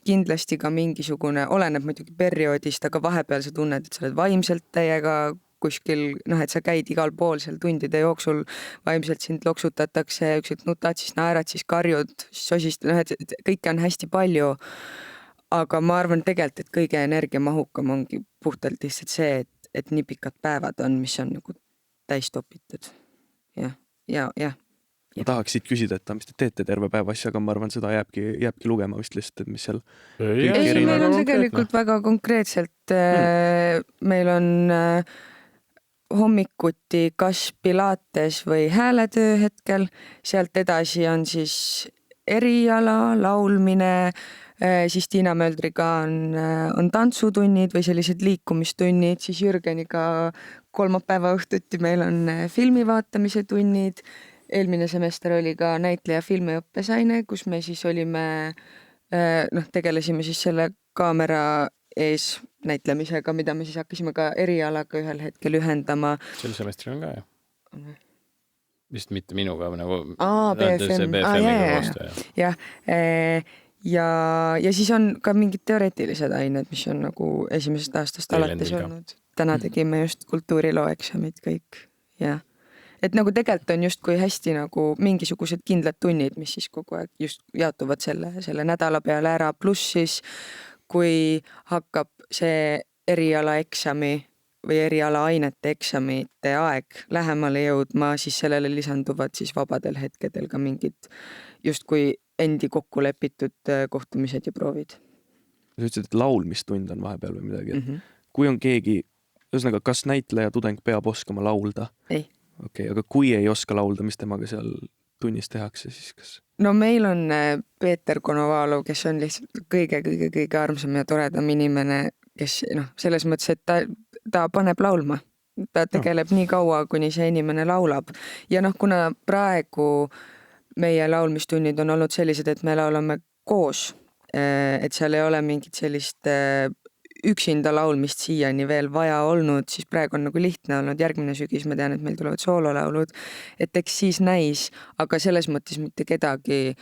C: Kindlasti ka mingisugune, oleneb muidugi perioodist, aga vahepeal sa tunned, et sa oled vaimselt täiega kuskil, et sa käid igal pool seal tundide jooksul, vaimselt sind loksutatakse, ükselt nutad, siis naerad, siis karjud, siis sosist, et kõike on hästi palju. Aga ma arvan tegelikult, et kõige energiamahukam ongi puhtalt lihtsalt see, et nii pikad päevad on, mis on nagu täis topitud. Ja.
D: Ma tahaks siit küsida, et mis te teete terve päeva asja, aga ma arvan, seda jääbki lugema vist lihtsalt, et mis seal
C: ei, meil on tegelikult väga konkreetselt, meil on hommikuti kas pilates või hääletöö hetkel, sealt edasi on siis eriala, laulmine, siis Tiina Möldriga on tantsutunnid või sellised liikumistunnid, siis Jürgeniga kolmapäeva õhtuti meil on filmi vaatamise tunnid. Eelmine semester oli ka näitleja filmiõppesaine, kus me siis olime, tegelesime siis selle kaamera ees näitlemisega, mida me siis hakkasime ka erialaga ühel hetkel ühendama.
B: Sel semestril on ka, jah? Vist mitte minuga, nagu
C: BFM. Jah, ja siis on ka mingid teoreetilised ained, mis on nagu esimesest aastast alates olnud. Täna tegime just kultuuriloo eksamid kõik, jah. Et nagu tegelikult on just kui hästi nagu mingisugused kindlad tunnid, mis siis kogu aeg just jaotuvad selle nädala peale ära, pluss siis kui hakkab see eriala eksami või eriala ainete eksamite aeg lähemale jõudma, siis sellele lisanduvad siis vabadel hetkedel ka mingid justkui endi kokku lepitud kohtumised ja proovid.
D: Sa ütlesid, et laulmistund on vahepeal või midagi. Kui on keegi, ühesõnaga, kas näitleja tudeng peab oskama laulda?
C: Ei.
D: Okei, aga kui ei oska laulda, mis temaga seal tunnis tehakse, siis kas?
C: No meil on Peeter Konovalov, kes on lihtsalt kõige armsam ja toredam inimene, kes selles mõttes, et ta paneb laulma. Ta tegeleb nii kaua, kuni see inimene laulab. Ja kuna praegu meie laulmistunnid on olnud sellised, et me laulame koos, et seal ei ole mingit sellist üksinda laulmist siiani veel vaja olnud, siis praegu on nagu lihtne olnud. Järgmine sügis ma tean, et meil tulevad soololaulud, et eks siis näis, aga selles mõttes mitte kedagi,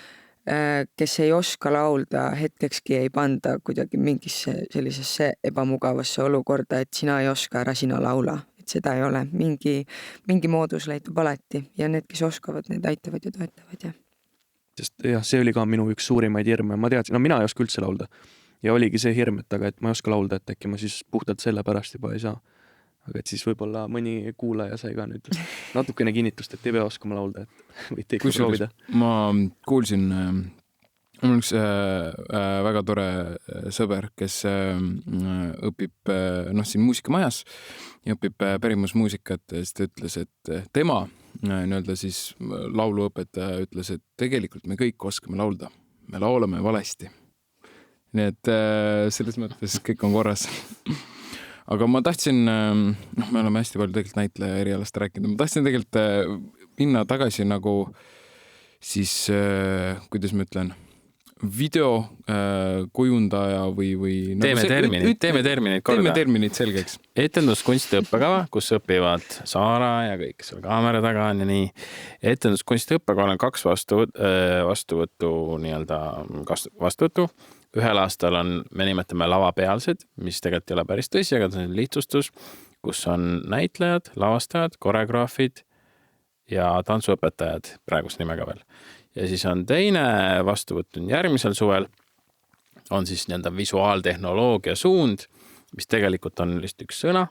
C: kes ei oska laulda, hetkekski ei panda kuidagi mingisse sellisesse ebamugavasse olukorda, et sina ei oska, ära sina laula. Et seda ei ole. Mingi moodus leitub alati ja need, kes oskavad, need aitavad ja toetavad.
D: Sest jah, see oli ka minu üks suurimaid hirme. Ma teadsin, mina ei oska üldse laulda. Ja oligi see hirm, et ma ei oska laulda, et äkki ma siis puhtalt selle pärast juba ei saa. Aga et siis võib-olla mõni kuulaja sai ka nüüd natukene kinnitust, et ei pea oskama laulda, et võite ikka proovida.
A: Ma kuulsin, mul on üks väga tore sõber, kes õpib siin muusikamajas ja õpib pärimusmuusikat, siis ta ütles, et tema siis lauluõpetaja ütles, et tegelikult me kõik oskame laulda. Me laulame valesti. Nii et selles mõttes kõik on korras. Aga ma tahtsin, me oleme hästi palju tegelikult näitleja erialast rääkinud, ma tahtsin tegelikult minna tagasi nagu siis, kuidas ma ütlen, video kujundaja või
B: teeme terminid korda.
A: Teeme terminid selgeks.
B: Etenduskunsti õppekava, kus õpivad Saara ja kõik seal kaamera taga on ja nii. Etenduskunsti õppekava on 2 vastuvõttu nii-öelda vastuvõttu. Ühel aastal me nimetame lavapealsed, mis tegelikult ei ole päris tõsi, aga see on lihtsustus, kus on näitlejad, lavastajad, koreograafid ja tantsuõpetajad praeguse nimega veel. Ja siis on teine vastuvõtt järgmisel suvel, on siis nii-öelda visuaaltehnoloogia suund, mis tegelikult on lihtsalt üks sõna,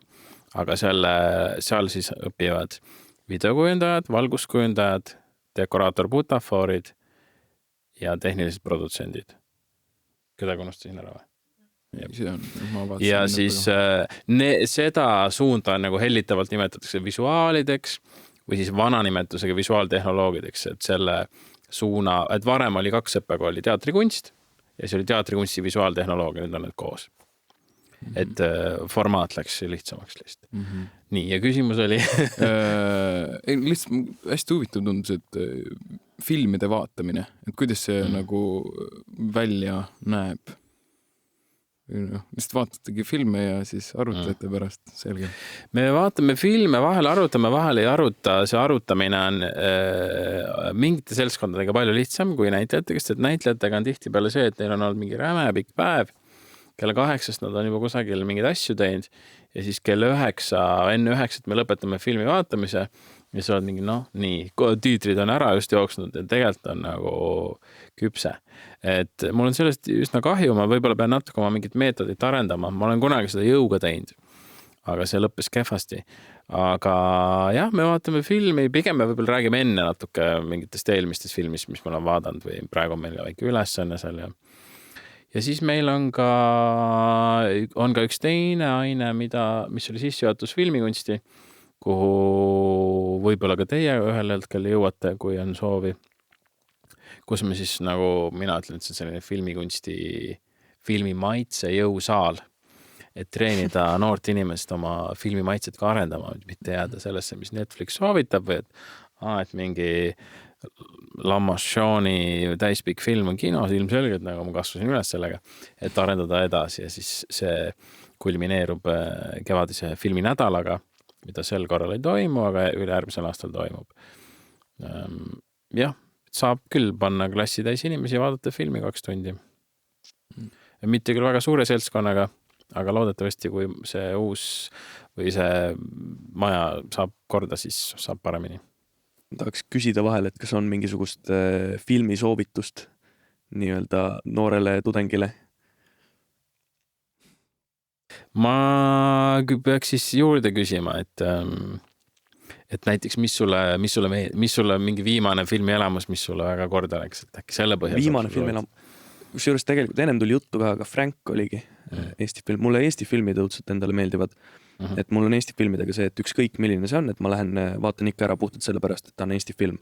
B: aga seal siis õpivad videokujundajad, valguskujundajad, dekoraator butafoorid ja tehnilised produtsendid. Keda unustasin ära või? Ja siis seda suunda nagu hellitavalt nimetatakse visuaalideks või siis vana nimetusega visuaaltehnoloogideks, et selle suuna, et varem oli 2 õppekooli, teatrikunst ja see oli teatrikunsti visuaaltehnoloogia, nüüd on need koos. Et formaat läks lihtsamaks lihtsalt. Nii, ja küsimus oli
A: lihtsalt hästi huvitav tundus, et filmide vaatamine, et kuidas see nagu välja näeb. Lihtsalt vaatategi filme ja siis arutlete pärast, selge.
B: Me vaatame filme, vahel arutame, vahel ei aruta. See arutamine on mingite seltskondadega palju lihtsam kui näitlejatega, sest et näitlejatega on tihtipeale see, et neil on olnud mingi räme pikk päev, kella 8 nad on juba kusagil mingeid asju teinud ja siis enne 9 me lõpetame filmi vaatamise ja sa oled mingi, nii, tiitrid on ära just jooksnud ja tegelikult on nagu küpse. Et mul on sellest üsna kahju, ma võib-olla pean natuke oma mingit meetodit arendama. Ma olen kunagi seda jõuga teinud, aga see lõppes kehvasti. Aga jah, me vaatame filmi, pigem me võib-olla räägime enne natuke mingitest eelmistest filmist, mis ma olen vaadanud või praegu on meil väike ülesanne seal ja siis meil on ka üks teine aine, mis oli sissejuhatus filmikunsti, kuhu võib-olla ka teie ühel hetkel jõuate, kui on soovi, kus me siis nagu, mina ütlen, et see on selline filmikunsti, filmimaitse jõusaal, et treenida noort inimest oma filmimaitset ka arendama, mitte jääda sellesse, mis Netflix soovitab või et mingi Lamashoni täispikk film on kinos, ilmselgelt nagu ma kasvasin üles sellega, et arendada edasi ja siis see kulmineerub kevadise filminädalaga, mida sel korral ei toimu, aga ülejärgmisel aastal toimub. Jah, saab küll panna klassi täis inimesi ja vaadata filmi 2 tundi. Mitte küll väga suure seltskonnaga, aga loodetavasti, kui see uus või see maja saab korda, siis saab paremini.
D: Tahaks küsida vahel, et kas on mingisugust filmisoovitust nii-öelda noorele tudengile?
B: Ma peaks siis juurde küsima, et näiteks mis sulle mingi viimane filmielamus, mis sulle väga korda läks, et äkki selle põhjal.
D: Viimane filmielamus. Kusjuures tegelikult ennem tuli juttu ka, aga Frank oligi Eesti film. Mulle Eesti filmid õudselt endale meeldivad. Et mul on Eesti filmidega see, et ükskõik milline see on, et ma lähen vaatan ikka ära puhtalt selle pärast, et ta on Eesti film.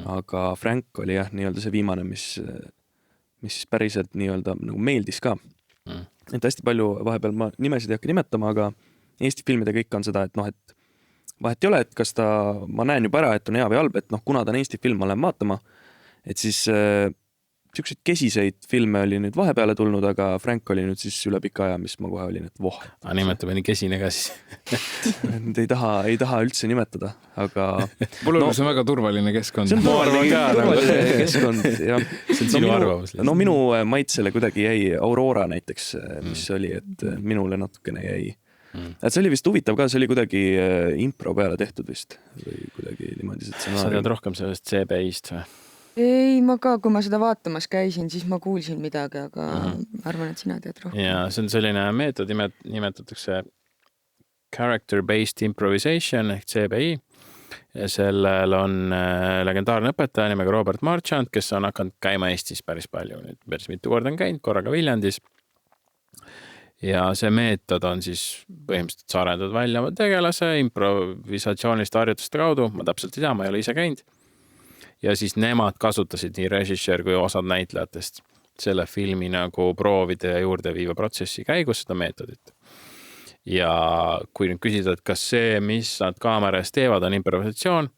D: Aga Frank oli jah, nii-öelda see viimane, mis päriselt nii-öelda nagu meeldis ka. Et hästi palju vahepeal ma nimesid ei hakka nimetama, aga Eesti filmidega ikka on seda, et et vahet ei ole, et kas ma näen juba ära, et on hea või halb, et kuna ta on Eesti film, ma lähen vaatama, et siis siukseid kesiseid filme oli nüüd vahepeale tulnud, aga Frank oli nüüd siis üle pika aja, mis ma kohe olin, et voh.
B: Nimetame nii kesine ka siis.
D: ei taha üldse nimetada, aga...
A: Pole see on väga turvaline keskkond.
D: See on turvaline keskkond, jah.
B: See on sinu arvamus.
D: Minu maitsele kuidagi jäi Aurora näiteks, mis oli, et minule natukene jäi. Et see oli vist huvitav ka, see oli kuidagi impro peale tehtud vist. Või kuidagi niimoodi.
B: Sa tead rohkem sellest CBI-st või?
C: Ei, ma ka, kui ma seda vaatamas käisin, siis ma kuulsin midagi, aga arvan, et sina tead rohkem.
B: Ja see on selline meetod, nimetatakse character-based improvisation ehk CBI. Ja sellel on legendaarne õpetaja nimega Robert Marchand, kes on hakanud käima Eestis päris palju. Nüüd päris mitu korda on käinud, korraga Viljandis. Ja see meetod on siis põhimõtteliselt sa arendad välja tegelase improvisatsiooniliste harjutuste kaudu. Ma täpselt ei tea, ma ei ole ise käinud. Ja siis nemad kasutasid nii režissöör kui osad näitlejatest selle filmi nagu proovide ja juurde viiva protsessi käigus seda meetodit. Ja kui nüüd küsida, et kas see, mis nad kaamera ees teevad, on improvisatsioon,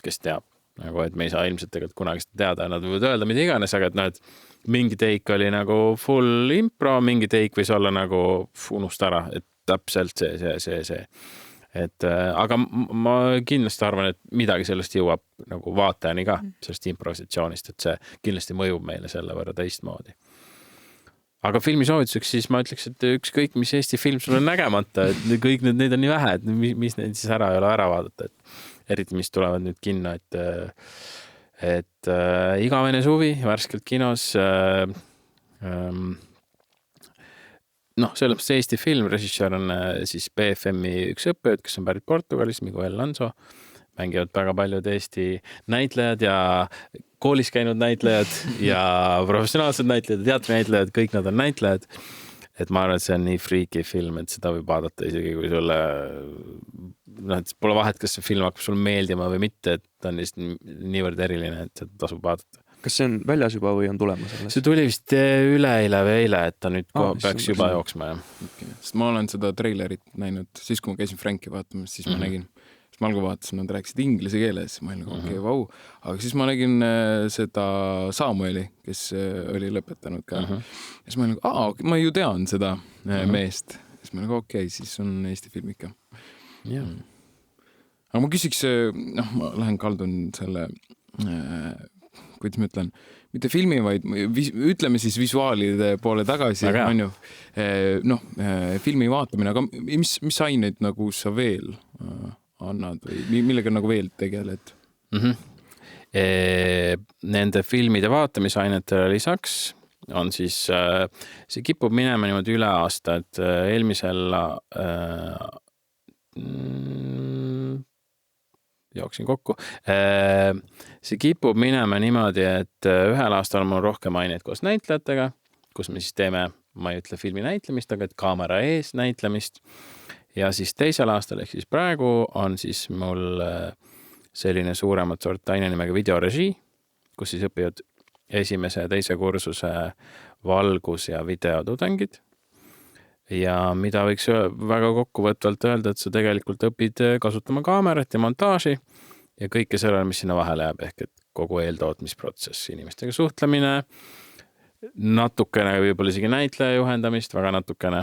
B: kes teab, nagu, et me ei saa ilmselt tegelikult kunagi seda teada, nad võivad öelda mida iganes, aga et mingi teik oli nagu full impro, mingi teik võis olla nagu unust ära, et täpselt see. Aga ma kindlasti arvan, et midagi sellest jõuab nagu vaatajani ka, sellest improvisatsioonist, et see kindlasti mõjub meile selle võrra teistmoodi. Aga filmisoovituseks siis ma ütleks, et ükskõik, mis Eesti film sul on nägemata, et kõik neid on nii vähe, et mis neid siis ära ei ole ära vaadata. eriti mis tulevad nüüd kinno, et igavene suvi värskelt kinos. Noh, selles mõttes Eesti film, režissöör on siis BFM-i üks õppejõud, kes on pärit Portugalis, Miguel Lanzo. Mängivad väga paljud Eesti näitlejad ja koolis käinud näitlejad ja professionaalsed näitlejad ja teatrinäitlejad, kõik nad on näitlejad. Et ma arvan, et see on nii freaky film, et seda võib vaadata isegi kui sulle, et pole vahet, kas see film hakkab sulle meeldima või mitte, et ta on lihtsalt niivõrd eriline, et seda tasub vaadata.
D: Kas see on väljas juba või on tulemas?
B: See tuli vist üleeile või eile, et ta nüüd peaks juba jooksma.
A: Okay. Sest ma olen seda treilerit näinud, siis kui ma käisin Franki vaatamas, siis ma nägin, siis ma algul vaatasin, nad rääkisid inglise keeles, ma olin okei, vau. Aga siis ma nägin seda Samueli, kes oli lõpetanud ka. Ja siis ma olin, ma ju tean seda meest. Siis ma olin okei, siis on Eesti film ikka. Aga ma küsiks, ma lähen kaldun selle... kuidas ma ütlen, mitte filmi, vaid ütleme siis visuaalide poole tagasi, on ju, filmi vaatamine, aga mis aineid nagu sa veel annad või millega nagu veel tegeled?
B: Nende filmide vaatamisainetele lisaks on siis, see kipub minema niimoodi üle aasta, et eelmisel jooksin kokku. See kipub minema niimoodi, et ühel aastal on mul rohkem aineid koos näitlejatega, kus me siis teeme, ma ei ütle filmi näitlemist, aga et kaamera ees näitlemist. Ja siis teisel aastal, ehk siis praegu on siis mul selline suuremat sort aine nimega videorežii, kus siis õpivad esimese ja teise kursuse valgus- ja videotudengid. Ja mida võiks väga kokkuvõtvalt öelda, et sa tegelikult õpid kasutama kaamerat ja montaaži ja kõike sellele, mis sinna vahele jääb, ehk et kogu eeltootmisprotsess, inimestega suhtlemine, natukene võib-olla isegi näitleja juhendamist, väga natukene.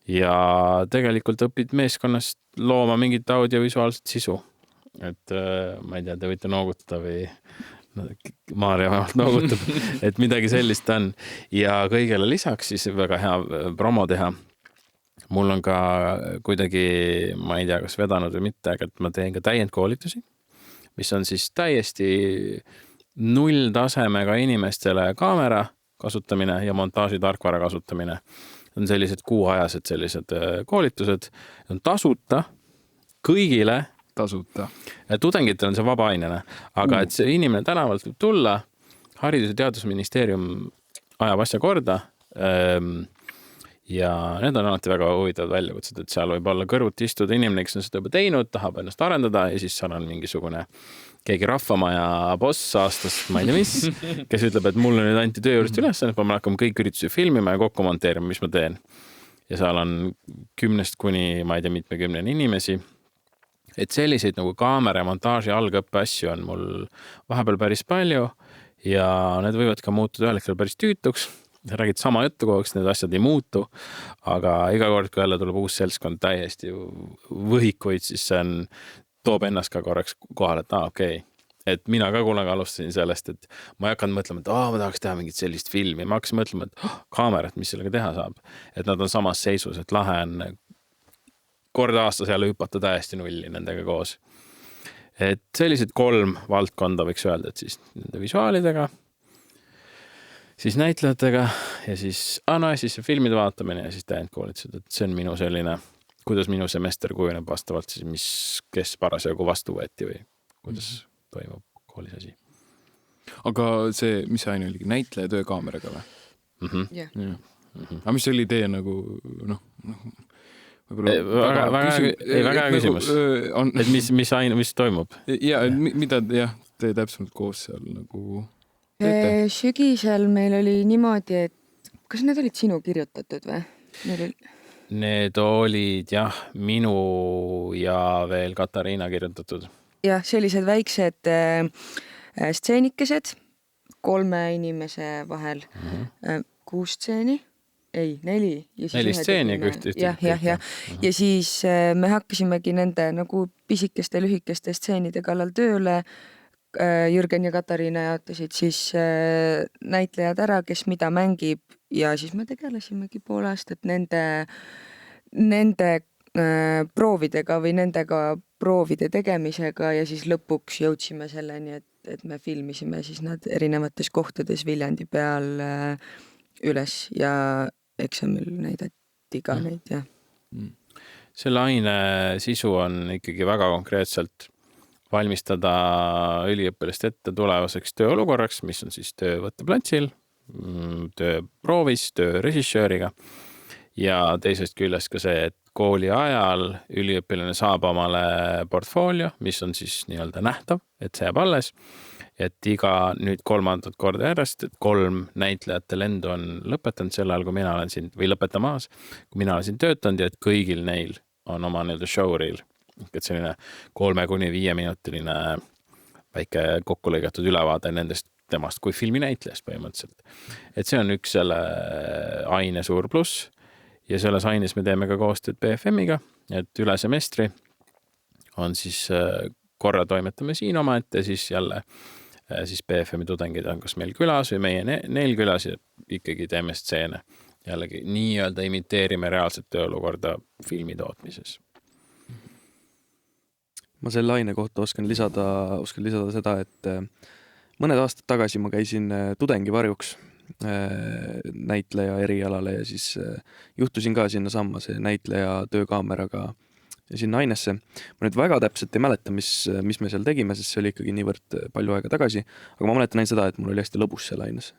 B: Ja tegelikult õpid meeskonnast looma mingit audiovisuaalset sisu. Et ma ei tea, te võite noogutada või Maarja vähemalt noogutab, et midagi sellist on. Ja kõigele lisaks siis väga hea promo teha. Mul on ka kuidagi, ma ei tea, kas vedanud või mitte, aga ma teen ka täiendkoolitusi, mis on siis täiesti nulltasemega inimestele kaamera kasutamine ja montaaži tarkvara kasutamine. On sellised kuuajased sellised koolitused. On tasuta kõigile
A: tasuta.
B: Tudengitel on see vaba ainena, aga et see inimene tänavalt võib tulla, Haridus- ja Teadusministeerium ajab asja korda ja need on alati väga huvitavad väljakutsed, et seal võib olla kõrvuti istuda inimene, kes on seda juba teinud, tahab ennast arendada ja siis seal on mingisugune keegi rahvamaja boss aastast, ma ei tea mis, kes ütleb, et mulle nüüd anti töö juurest üles, et ma hakkam kõik üritusi filmima ja kokku monteerima, mis ma teen. Ja seal on 10 kuni, ma ei tea, mitmekümneni inimesi. Et selliseid nagu kaamera ja montaaži algõppe asju on mul vahepeal päris palju ja need võivad ka muutuda ühel hetkel päris tüütuks. Sa räägid sama juttu koguks, need asjad ei muutu, aga iga kord, kui jälle tuleb uus seltskond täiesti võhikuid, siis see toob ennast ka korraks kohale, et okei. Et mina ka kunagi alustasin sellest, et ma ei hakanud mõtlema, et ma tahaks teha mingit sellist filmi. Ma hakkasin mõtlema, et kaamerat, mis sellega teha saab. Et nad on samas seisus, et lahe on kord aastas jälle hüpata täiesti nulli nendega koos. Et sellised 3 valdkonda võiks öelda, et siis nende visuaalidega, siis näitlejatega ja siis siis filmide vaatamine ja siis täiendkoolitused. Et see on minu selline, kuidas minu semester kujuneb vastavalt siis, kes parasjagu vastu võeti või kuidas toimub koolis asi.
A: Aga see, mis aine oli, näitleja töö kaameraga või?
C: Jah.
A: Aga mis oli teie nagu,
B: väga küsimus. Et mis toimub?
A: Ja, mida te täpsemalt koos seal nagu teete?
C: Sügisel meil oli niimoodi, et kas need olid sinu kirjutatud või?
B: Need olid minu ja veel Katariina kirjutatud.
C: Jah, sellised väiksed stseenikesed 3 inimese vahel. 6 stseeni. Ei, 4.
B: 4 stseeni ühte.
C: Ja siis me hakkasimegi nende nagu pisikeste, lühikeste stseenide kallal tööle. Jürgen ja Katariina jaotasid siis näitlejad ära, kes mida mängib ja siis me tegelesimegi pool aastat nende proovidega või nendega proovide tegemisega ja siis lõpuks jõudsime selleni, et me filmisime siis nad erinevates kohtades Viljandi peal üles ja eksamil näidati ka neid, jah.
B: Selle aine sisu on ikkagi väga konkreetselt valmistada üliõpilast ette tulevaseks tööolukorraks, mis on siis töövõtteplatsil, tööproovis, töö režissööriga ja teisest küljest ka see, et kooli ajal üliõpilane saab omale portfoolio, mis on siis nii-öelda nähtav, et see jääb alles, et iga nüüd 3. korda järjest, et 3 näitlejate lendu on lõpetanud sel ajal, kui mina olen siin, või lõpetamas, kui mina olen siin töötanud ja et kõigil neil on oma nii-öelda showreel, et selline 3-5 minutiline väike kokkulõigatud ülevaade nendest temast kui filminäitlejast põhimõtteliselt. Et see on üks selle aine suur pluss ja selles aines me teeme ka koostööd BFM-iga, et üle semestri on siis korra toimetame siin omaette, siis jälle siis BFM-i tudengid on kas meil külas või meie neil külas ja ikkagi teeme stseene. Jällegi nii-öelda imiteerime reaalset tööolukorda filmi tootmises.
D: Ma selle aine kohta oskan lisada seda, et mõned aastad tagasi ma käisin tudengivarjuks näitleja erialale ja siis juhtusin ka sinna samma see näitleja töökaameraga sinna ainesse. Ma nüüd väga täpselt ei mäleta, mis me seal tegime, sest see oli ikkagi niivõrd palju aega tagasi, aga ma mäletan ainult seda, et mul oli hästi lõbus seal aines.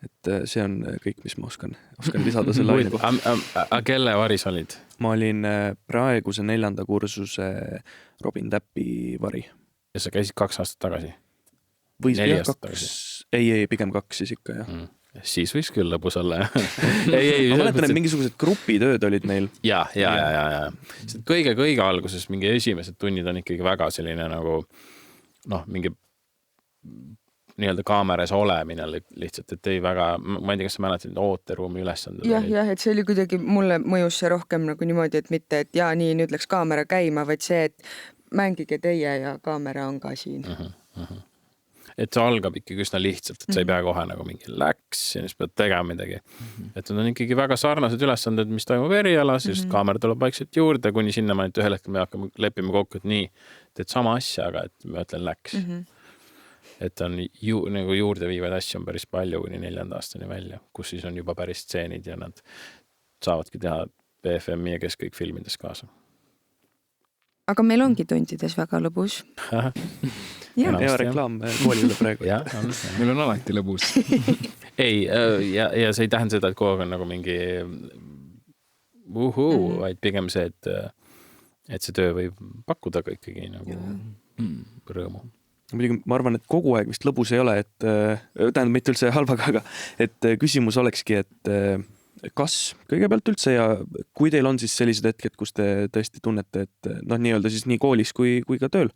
D: Et see on kõik, mis ma oskan lisada selle aine kohta.
B: Aga kelle varis olid?
D: Ma olin praeguse 4. kursuse Robin Täppi vari.
B: Ja sa käisid 2 aastat tagasi?
D: Võis 4 aastat tagasi? Ei, pigem 2 siis ikka, jah.
B: Siis võiks küll lõbus olla.
D: Ma mäletan, et mingisugused grupitööd olid meil.
B: Ja. Kõige alguses mingi esimesed tunnid on ikkagi väga selline nagu mingi nii-öelda kaameras olemine lihtsalt, et ei väga, ma ei tea, kas sa mäletad ooteruumi ülesanded.
C: Jah, et see oli kuidagi, mulle mõjus see rohkem nagu niimoodi, et mitte, et nii, nüüd läks kaamera käima, vaid see, et mängige teie ja kaamera on ka siin.
B: Et see algab ikkagi üsna lihtsalt, et sa ei pea kohe nagu mingi läks ja siis pead tegema midagi. Et need on ikkagi väga sarnased ülesanded, mis toimub erialas, just kaamera tuleb vaikselt juurde, kuni sinna ma nüüd ühel hetkel me hakkame leppima kokku, et nii, teed sama asja, aga et ma ütlen läks. Et on nagu juurde viivaid asju on päris palju kuni 4. aastani välja, kus siis on juba päris stseenid ja nad saavadki teha BFM-i ja kes kõik filmides kaasa.
C: Aga meil ongi tundides väga lõbus.
D: Hea reklaam kooli üle praegu.
A: Meil on alati lõbus.
B: Ei, ja see ei tähenda seda, et kogu aeg on nagu mingi vaid pigem see, et see töö võib pakkuda ka ikkagi nagu rõõmu.
D: Ma arvan, et kogu aeg vist lõbus ei ole, et tähendab mitte üldse halvaga, aga et küsimus olekski, et kas kõigepealt üldse ja kui teil on siis sellised hetked, kus te tõesti tunnete, et nii-öelda siis nii koolis kui ka tööl,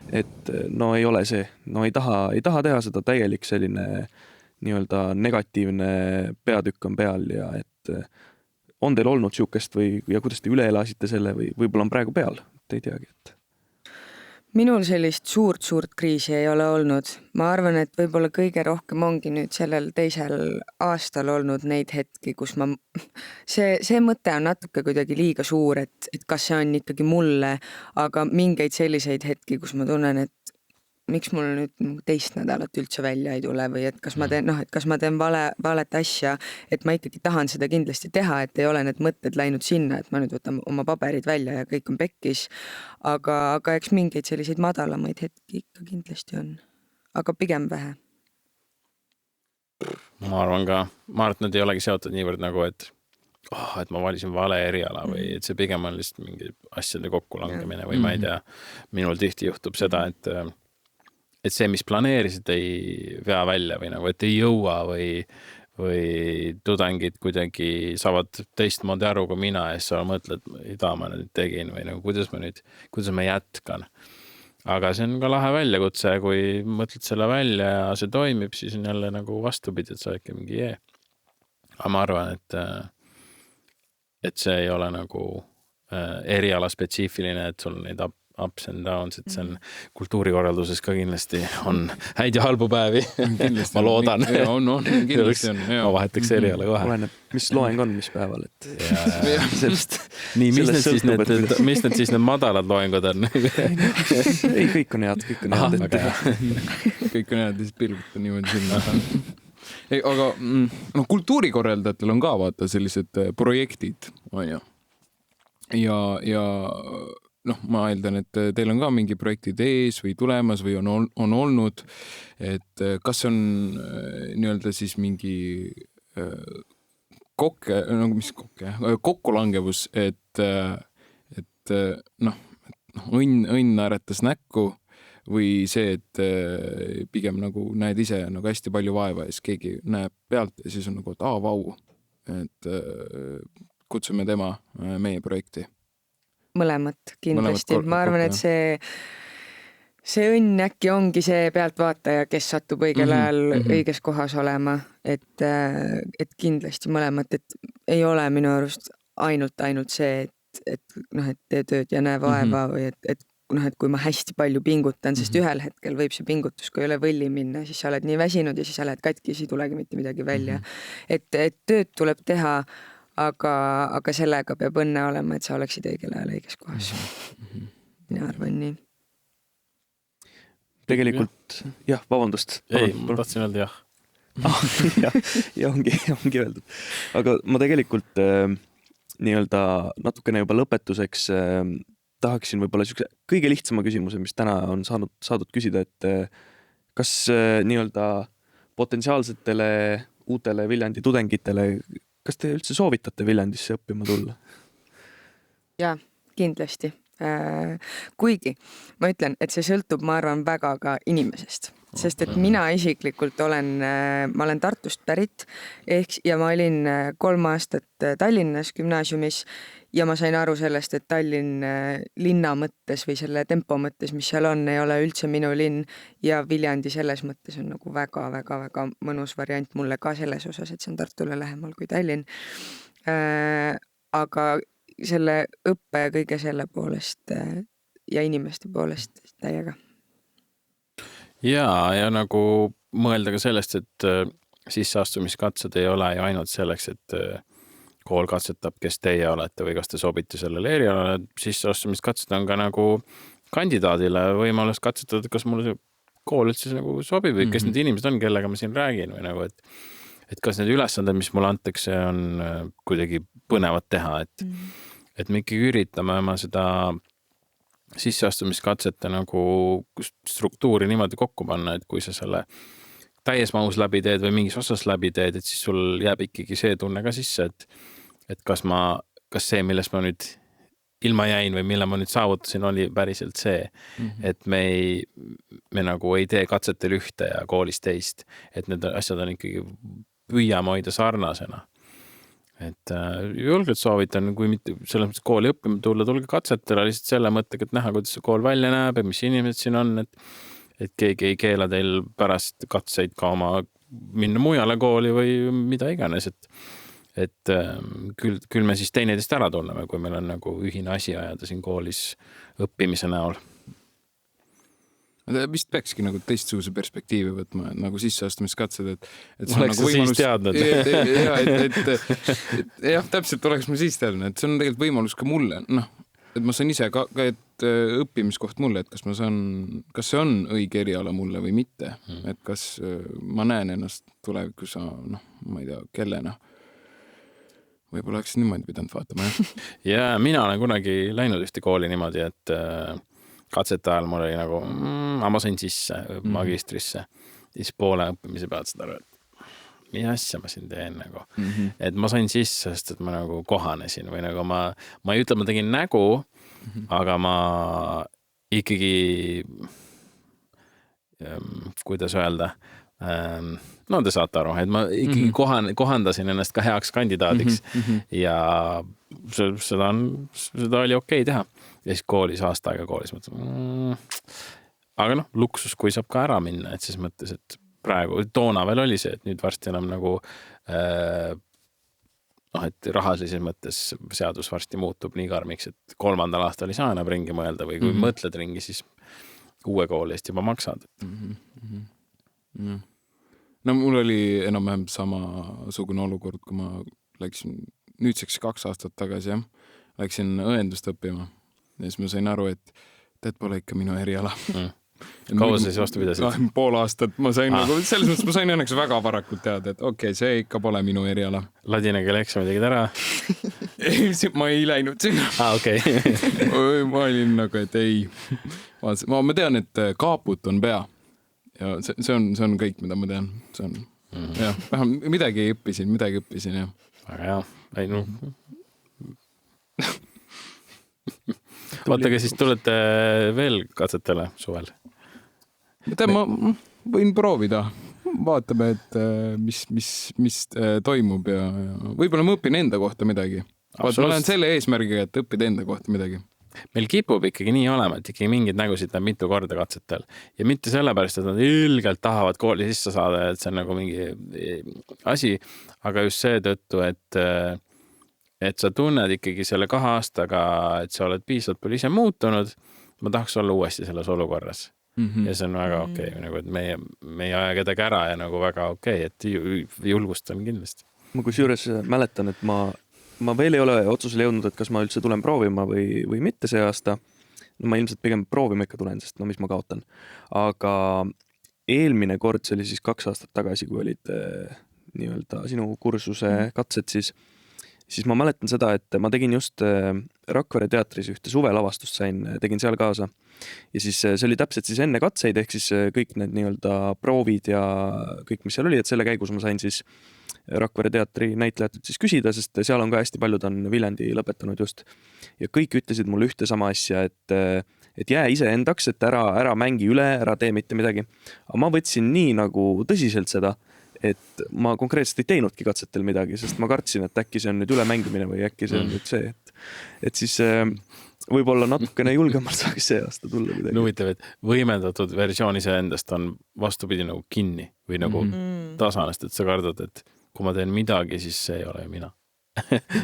D: et ei ole see, ei taha teha seda täielik selline nii-öelda negatiivne peatükk on peal ja et on teil olnud siukest ja kuidas te üle elasite selle või võib-olla on praegu peal, te ei teagi, et
C: Minul sellist suurt kriisi ei ole olnud. Ma arvan, et võib-olla kõige rohkem ongi nüüd sellel 2. aastal olnud neid hetki, kus see mõte on natuke kuidagi liiga suur, et kas see on ikkagi mulle, aga mingeid selliseid hetki, kus ma tunnen, et miks mul nüüd 2 nädalat üldse välja ei tule või et kas ma teen valet asja, et ma ikkagi tahan seda kindlasti teha, et ei ole need mõtted läinud sinna, et ma nüüd võtan oma paberid välja ja kõik on pekkis, aga eks mingeid selliseid madalamaid hetki ikka kindlasti on, aga pigem vähe.
B: Ma arvan, et nad ei olegi seotud niivõrd nagu, et ma valisin vale eriala või et see pigem on lihtsalt mingi asjade kokkulangemine või ma ei tea, minul tihti juhtub seda, et see, mis planeerisid, ei vea välja või nagu, et ei jõua või tudengid kuidagi saavad teistmoodi aru kui mina ja siis sa mõtled, mida ma nüüd tegin või nagu, kuidas ma jätkan. Aga see on ka lahe väljakutse, kui mõtled selle välja ja see toimib, siis on jälle nagu vastupidi, et sa ikka mingi jee. Aga ma arvan, et see ei ole nagu eriala spetsiifiline, et sul neid ups and downs, et see on kultuurikorralduses ka kindlasti on häid ja halbu päevi. Ma loodan.
A: On, kindlasti on.
B: Ma vahetaks eriala kohe.
D: Oleneb, mis loeng on, mis päeval.
B: nii, mis
D: Sellest sõltub,
B: need siis need madalad loengud on?
D: ei, kõik on head, kõik on head.
A: Kõik on head, siis pilguta niimoodi sinna. Ei, aga kultuurikorraldajatel on ka vaata sellised projektid, on ju. Ja ma eeldan, et teil on ka mingi projektid ees või tulemas või on olnud, et kas on nii-öelda siis mingi kokkulangevus, et õnn naeratas näkku või see, et pigem nagu näed ise nagu hästi palju vaeva ja siis keegi näeb pealt ja siis on nagu, et vau, et kutsume tema meie projekti.
C: Mõlemat kindlasti. Ma arvan, et see õnn äkki ongi see pealtvaataja, kes satub õigel ajal õiges kohas olema, et kindlasti mõlemat, et ei ole minu arust ainult see, et tee tööd ja näe vaeva või et kui ma hästi palju pingutan, sest ühel hetkel võib see pingutus, kui ei ole võlli minna, siis sa oled nii väsinud ja siis sa lähed katki, siis ei tulegi mitte midagi välja. Et tööd tuleb teha, aga sellega peab õnne olema, et sa oleksid õigel ajal õiges kohas. Mina arvan nii.
D: Tegelikult, jah, vabandust.
B: Ei, ma tahtsin öelda jah.
D: ja ongi öeldud. Aga ma tegelikult nii-öelda natukene juba lõpetuseks tahaksin võib-olla kõige lihtsama küsimuse, mis täna on saadud küsida, et kas nii-öelda potentsiaalsetele uutele Viljandi tudengitele, kas te üldse soovitate Viljandisse õppima tulla?
C: Jaa, kindlasti. Kuigi ma ütlen, et see sõltub, ma arvan, väga ka inimesest. Sest et mina isiklikult ma olen Tartust pärit ja ma olin 3 aastat Tallinnas gümnaasiumis ja ma sain aru sellest, et Tallinn linna mõttes või selle tempo mõttes, mis seal on, ei ole üldse minu linn ja Viljandi selles mõttes on nagu väga mõnus variant mulle ka selles osas, et see on Tartule lähemal kui Tallinn. Aga selle õppe ja kõige selle poolest ja inimeste poolest täiega.
B: Ja nagu mõelda ka sellest, et sisseastumiskatsed ei ole ju ainult selleks, et kool katsetab, kes teie olete või kas te sobite sellele erialale. Sisseastumiskatsed on ka nagu kandidaadile võimalus katsetada, kas mulle see kool üldse nagu sobib või kes need inimesed on, kellega ma siin räägin või nagu, et kas need ülesanded, mis mulle antakse, on kuidagi põnevad teha, et me ikkagi üritame oma seda sisseastumiskatsete nagu struktuuri niimoodi kokku panna, et kui sa selle täies mahus läbi teed või mingis osas läbi teed, et siis sul jääb ikkagi see tunne ka sisse, et kas see, millest ma nüüd ilma jäin või mille ma nüüd saavutasin, oli päriselt see, et me nagu ei tee katsetel ühte ja koolis teist, et need asjad on ikkagi püüame hoida sarnasena. Et julgelt soovitan, kui mitte selles mõttes kooli õppima tulla, tulge katsetele lihtsalt selle mõttega, et näha, kuidas see kool välja näeb ja mis inimesed siin on, et keegi ei keela teil pärast katseid ka oma minna mujale kooli või mida iganes, et küll me siis teineteist ära tunneme, kui meil on nagu ühine asi ajada siin koolis õppimise näol.
A: Vist peakski nagu teistsuguse perspektiivi võtma, nagu sisseastumiskatsed, et see
B: oleks
A: on nagu
B: siis teadnud.
A: Jah, täpselt oleks ma siis teadnud, et see on tegelikult võimalus ka mulle, et ma saan ise ka et õppimiskoht mulle, et kas see on õige eriala mulle või mitte, et kas ma näen ennast tulevikus, ma ei tea, kellena. Võib-olla oleks niimoodi pidanud vaatama, jah.
B: Ja mina olen kunagi läinud ühte kooli niimoodi, et katsete ajal mul oli nagu, ma sain sisse magistrisse, siis poole õppimise pealt seda aru, et mis asja ma siin teen nagu. Et ma sain sisse, sest et ma nagu kohanesin või nagu ma ei ütle, ma tegin nägu, aga ma ikkagi, kuidas öelda, no te saate aru, et ma ikkagi kohandasin ennast ka heaks kandidaadiks ja seda oli okei teha. Ja siis koolis, aasta aega koolis mõtlen, aga luksus, kui saab ka ära minna, et siis mõttes, et praegu, toona veel oli see, et nüüd varsti enam nagu et rahalises mõttes seadus varsti muutub nii karmiks, et 3. aastal ei saa enam ringi mõelda või kui mõtled ringi, siis uue kooli eest juba maksad.
A: No mul oli enam-vähem samasugune olukord, kui ma läksin nüüdseks 2 aastat tagasi, jah. läksin õendust õppima. Ja siis ma sain aru, et tead pole ikka minu eriala.
B: Kaua sa siis vastu pidasid?
A: Pool aastat ma sain nagu, selles mõttes ma sain õnneks väga varakult teada, et okei, see ikka pole minu eriala.
B: Ladina keele eksami tegid ära?
A: Ma ei läinud sinna.
B: Okei.
A: Ma olin nagu, et ei. Ma tean, et kaaput on pea. Ja see on kõik, mida ma tean. See on, jah, vähem midagi õppisin, jah.
B: Väga hea. Ei, no. Vaataga, siis tulete veel katsetele suvel?
A: Ma võin proovida. Vaatame, et mis toimub ja võib-olla ma õpin enda kohta midagi. Ma olen selle eesmärgiga, et õppida enda kohta midagi.
B: Meil kipub ikkagi nii olema, et ikkagi mingid nägusid on mitu korda katsetel. Ja mitte sellepärast, et nad ilgelt tahavad kooli sisse saada, et see on nagu mingi asi, aga just see tõttu, et sa tunned ikkagi selle 2 aastaga, et sa oled piisavalt palju ise muutunud, ma tahaks olla uuesti selles olukorras. Ja see on väga okei, nagu, et me ei aja kedagi ära ja nagu väga okei, et julgustan kindlasti.
D: Ma kusjuures mäletan, et ma veel ei ole otsusele jõudnud, et kas ma üldse tulen proovima või mitte see aasta. No ma ilmselt pigem proovima ikka tulen, sest mis ma kaotan. Aga eelmine kord, see oli siis 2 aastat tagasi, kui olid nii-öelda sinu kursuse katsed, siis ma mäletan seda, et ma tegin just Rakvere teatris ühte suvelavastust tegin seal kaasa. Ja siis see oli täpselt siis enne katseid, ehk siis kõik need nii-öelda proovid ja kõik, mis seal oli, et selle käigus ma sain siis Rakvere teatri näitlejatelt siis küsida, sest seal on ka hästi paljud on Viljandi lõpetanud just. Ja kõik ütlesid mulle ühte sama asja, et jää ise endaks, et ära mängi üle, ära tee mitte midagi. Aga ma võtsin nii nagu tõsiselt seda, et ma konkreetselt ei teinudki katsetel midagi, sest ma kartsin, et äkki see on nüüd üle mängimine või äkki see on nüüd see, et siis võib-olla natukene julgemalt saaks see aasta tulla midagi.
B: Huvitav, et võimendatud versioon ise endast on vastupidi nagu kinni või nagu tasanest, et sa kardad, et kui ma teen midagi, siis see ei ole mina.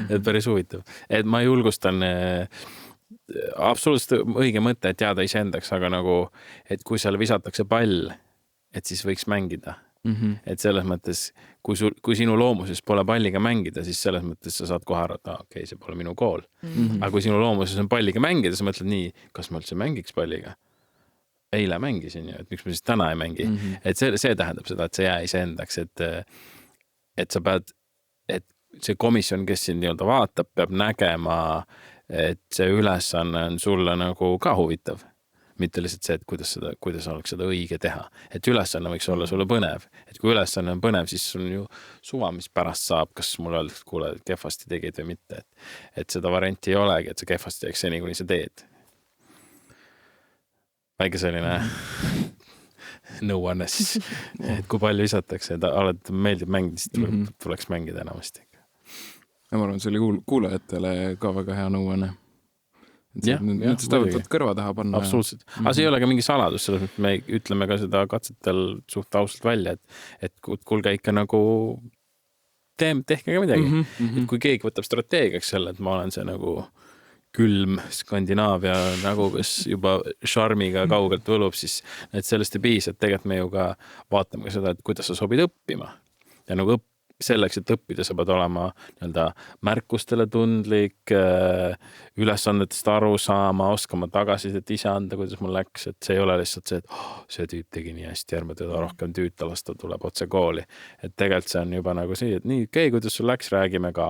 B: Et päris huvitav. Et ma julgustan absoluutselt õige mõte, et jääda ise endaks, aga nagu, et kui seal visatakse pall, et siis võiks mängida. Et selles mõttes, kui sinu loomuses pole palliga mängida, siis selles mõttes sa saad kohe arvata, okei, see pole minu kool. Aga kui sinu loomuses on palliga mängida, sa mõtled nii, kas ma üldse mängiks palliga? Eile mängisin ju, et miks ma siis täna ei mängi. Et see tähendab seda, et sa jää ise endaks, et sa pead, et see komisjon, kes sind nii-öelda vaatab, peab nägema, et see ülesanne on sulle nagu ka huvitav. Mitte lihtsalt see, et kuidas oleks seda õige teha. Et ülesanne võiks olla sulle põnev. Et kui ülesanne on põnev, siis sul on ju suva, mis pärast saab, kas mulle öeldud, kuule, kehvasti tegid või mitte. Et seda varianti ei olegi, et sa kehvasti teeks seni, kuni sa teed. Väike selline nõuanne siis, et kui palju visatakse, et meeldib mängida, siis tuleks mängida enamasti.
A: Ja ma arvan, see oli kuulajatele ka väga hea nõuanne. Nüüd seda võtad kõrva taha panna.
B: Absoluutselt. Aga see ei ole ka mingi saladus, selles mõttes me ütleme ka seda katsetel suht ausalt välja, et kuulge ikka nagu tehke ka midagi. Et kui keegi võtab strateegiaks selle, et ma olen see nagu külm Skandinaavia nagu, kes juba šarmiga kaugelt võlub, siis et sellest ei piisa, et tegelikult me ju ka vaatame ka seda, et kuidas sa sobid õppima. Ja nagu selleks, et õppida, sa pead olema nii-öelda märkustele tundlik, ülesannetest aru saama, oskama tagasidet ise anda, kuidas mul läks, et see ei ole lihtsalt see, et see tüüp tegi nii hästi, ärme teda rohkem tüüta lasta, tuleb otse kooli. Et tegelikult see on juba nagu see, et nii, okei, kuidas sul läks, räägime ka,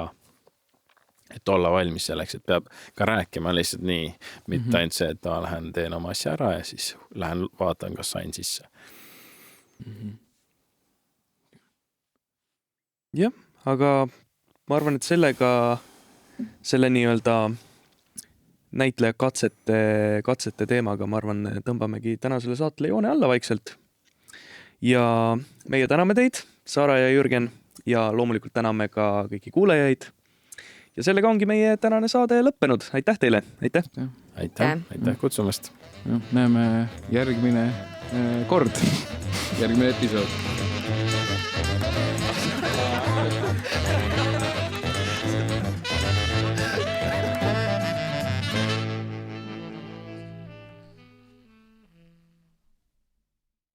B: et olla valmis selleks, et peab ka rääkima lihtsalt nii, mitte ainult see, et ma lähen teen oma asja ära ja siis lähen vaatan, kas sain sisse.
D: Jah, aga ma arvan, et selle nii-öelda näitleja katsete teemaga, ma arvan, tõmbamegi tänasele saatele joone alla vaikselt. Ja meie täname teid, Saara ja Jürgen, ja loomulikult täname ka kõiki kuulajaid. Ja sellega ongi meie tänane saade lõppenud. Aitäh teile! Aitäh!
B: Aitäh kutsumast!
A: Näeme järgmine kord, järgmine episood.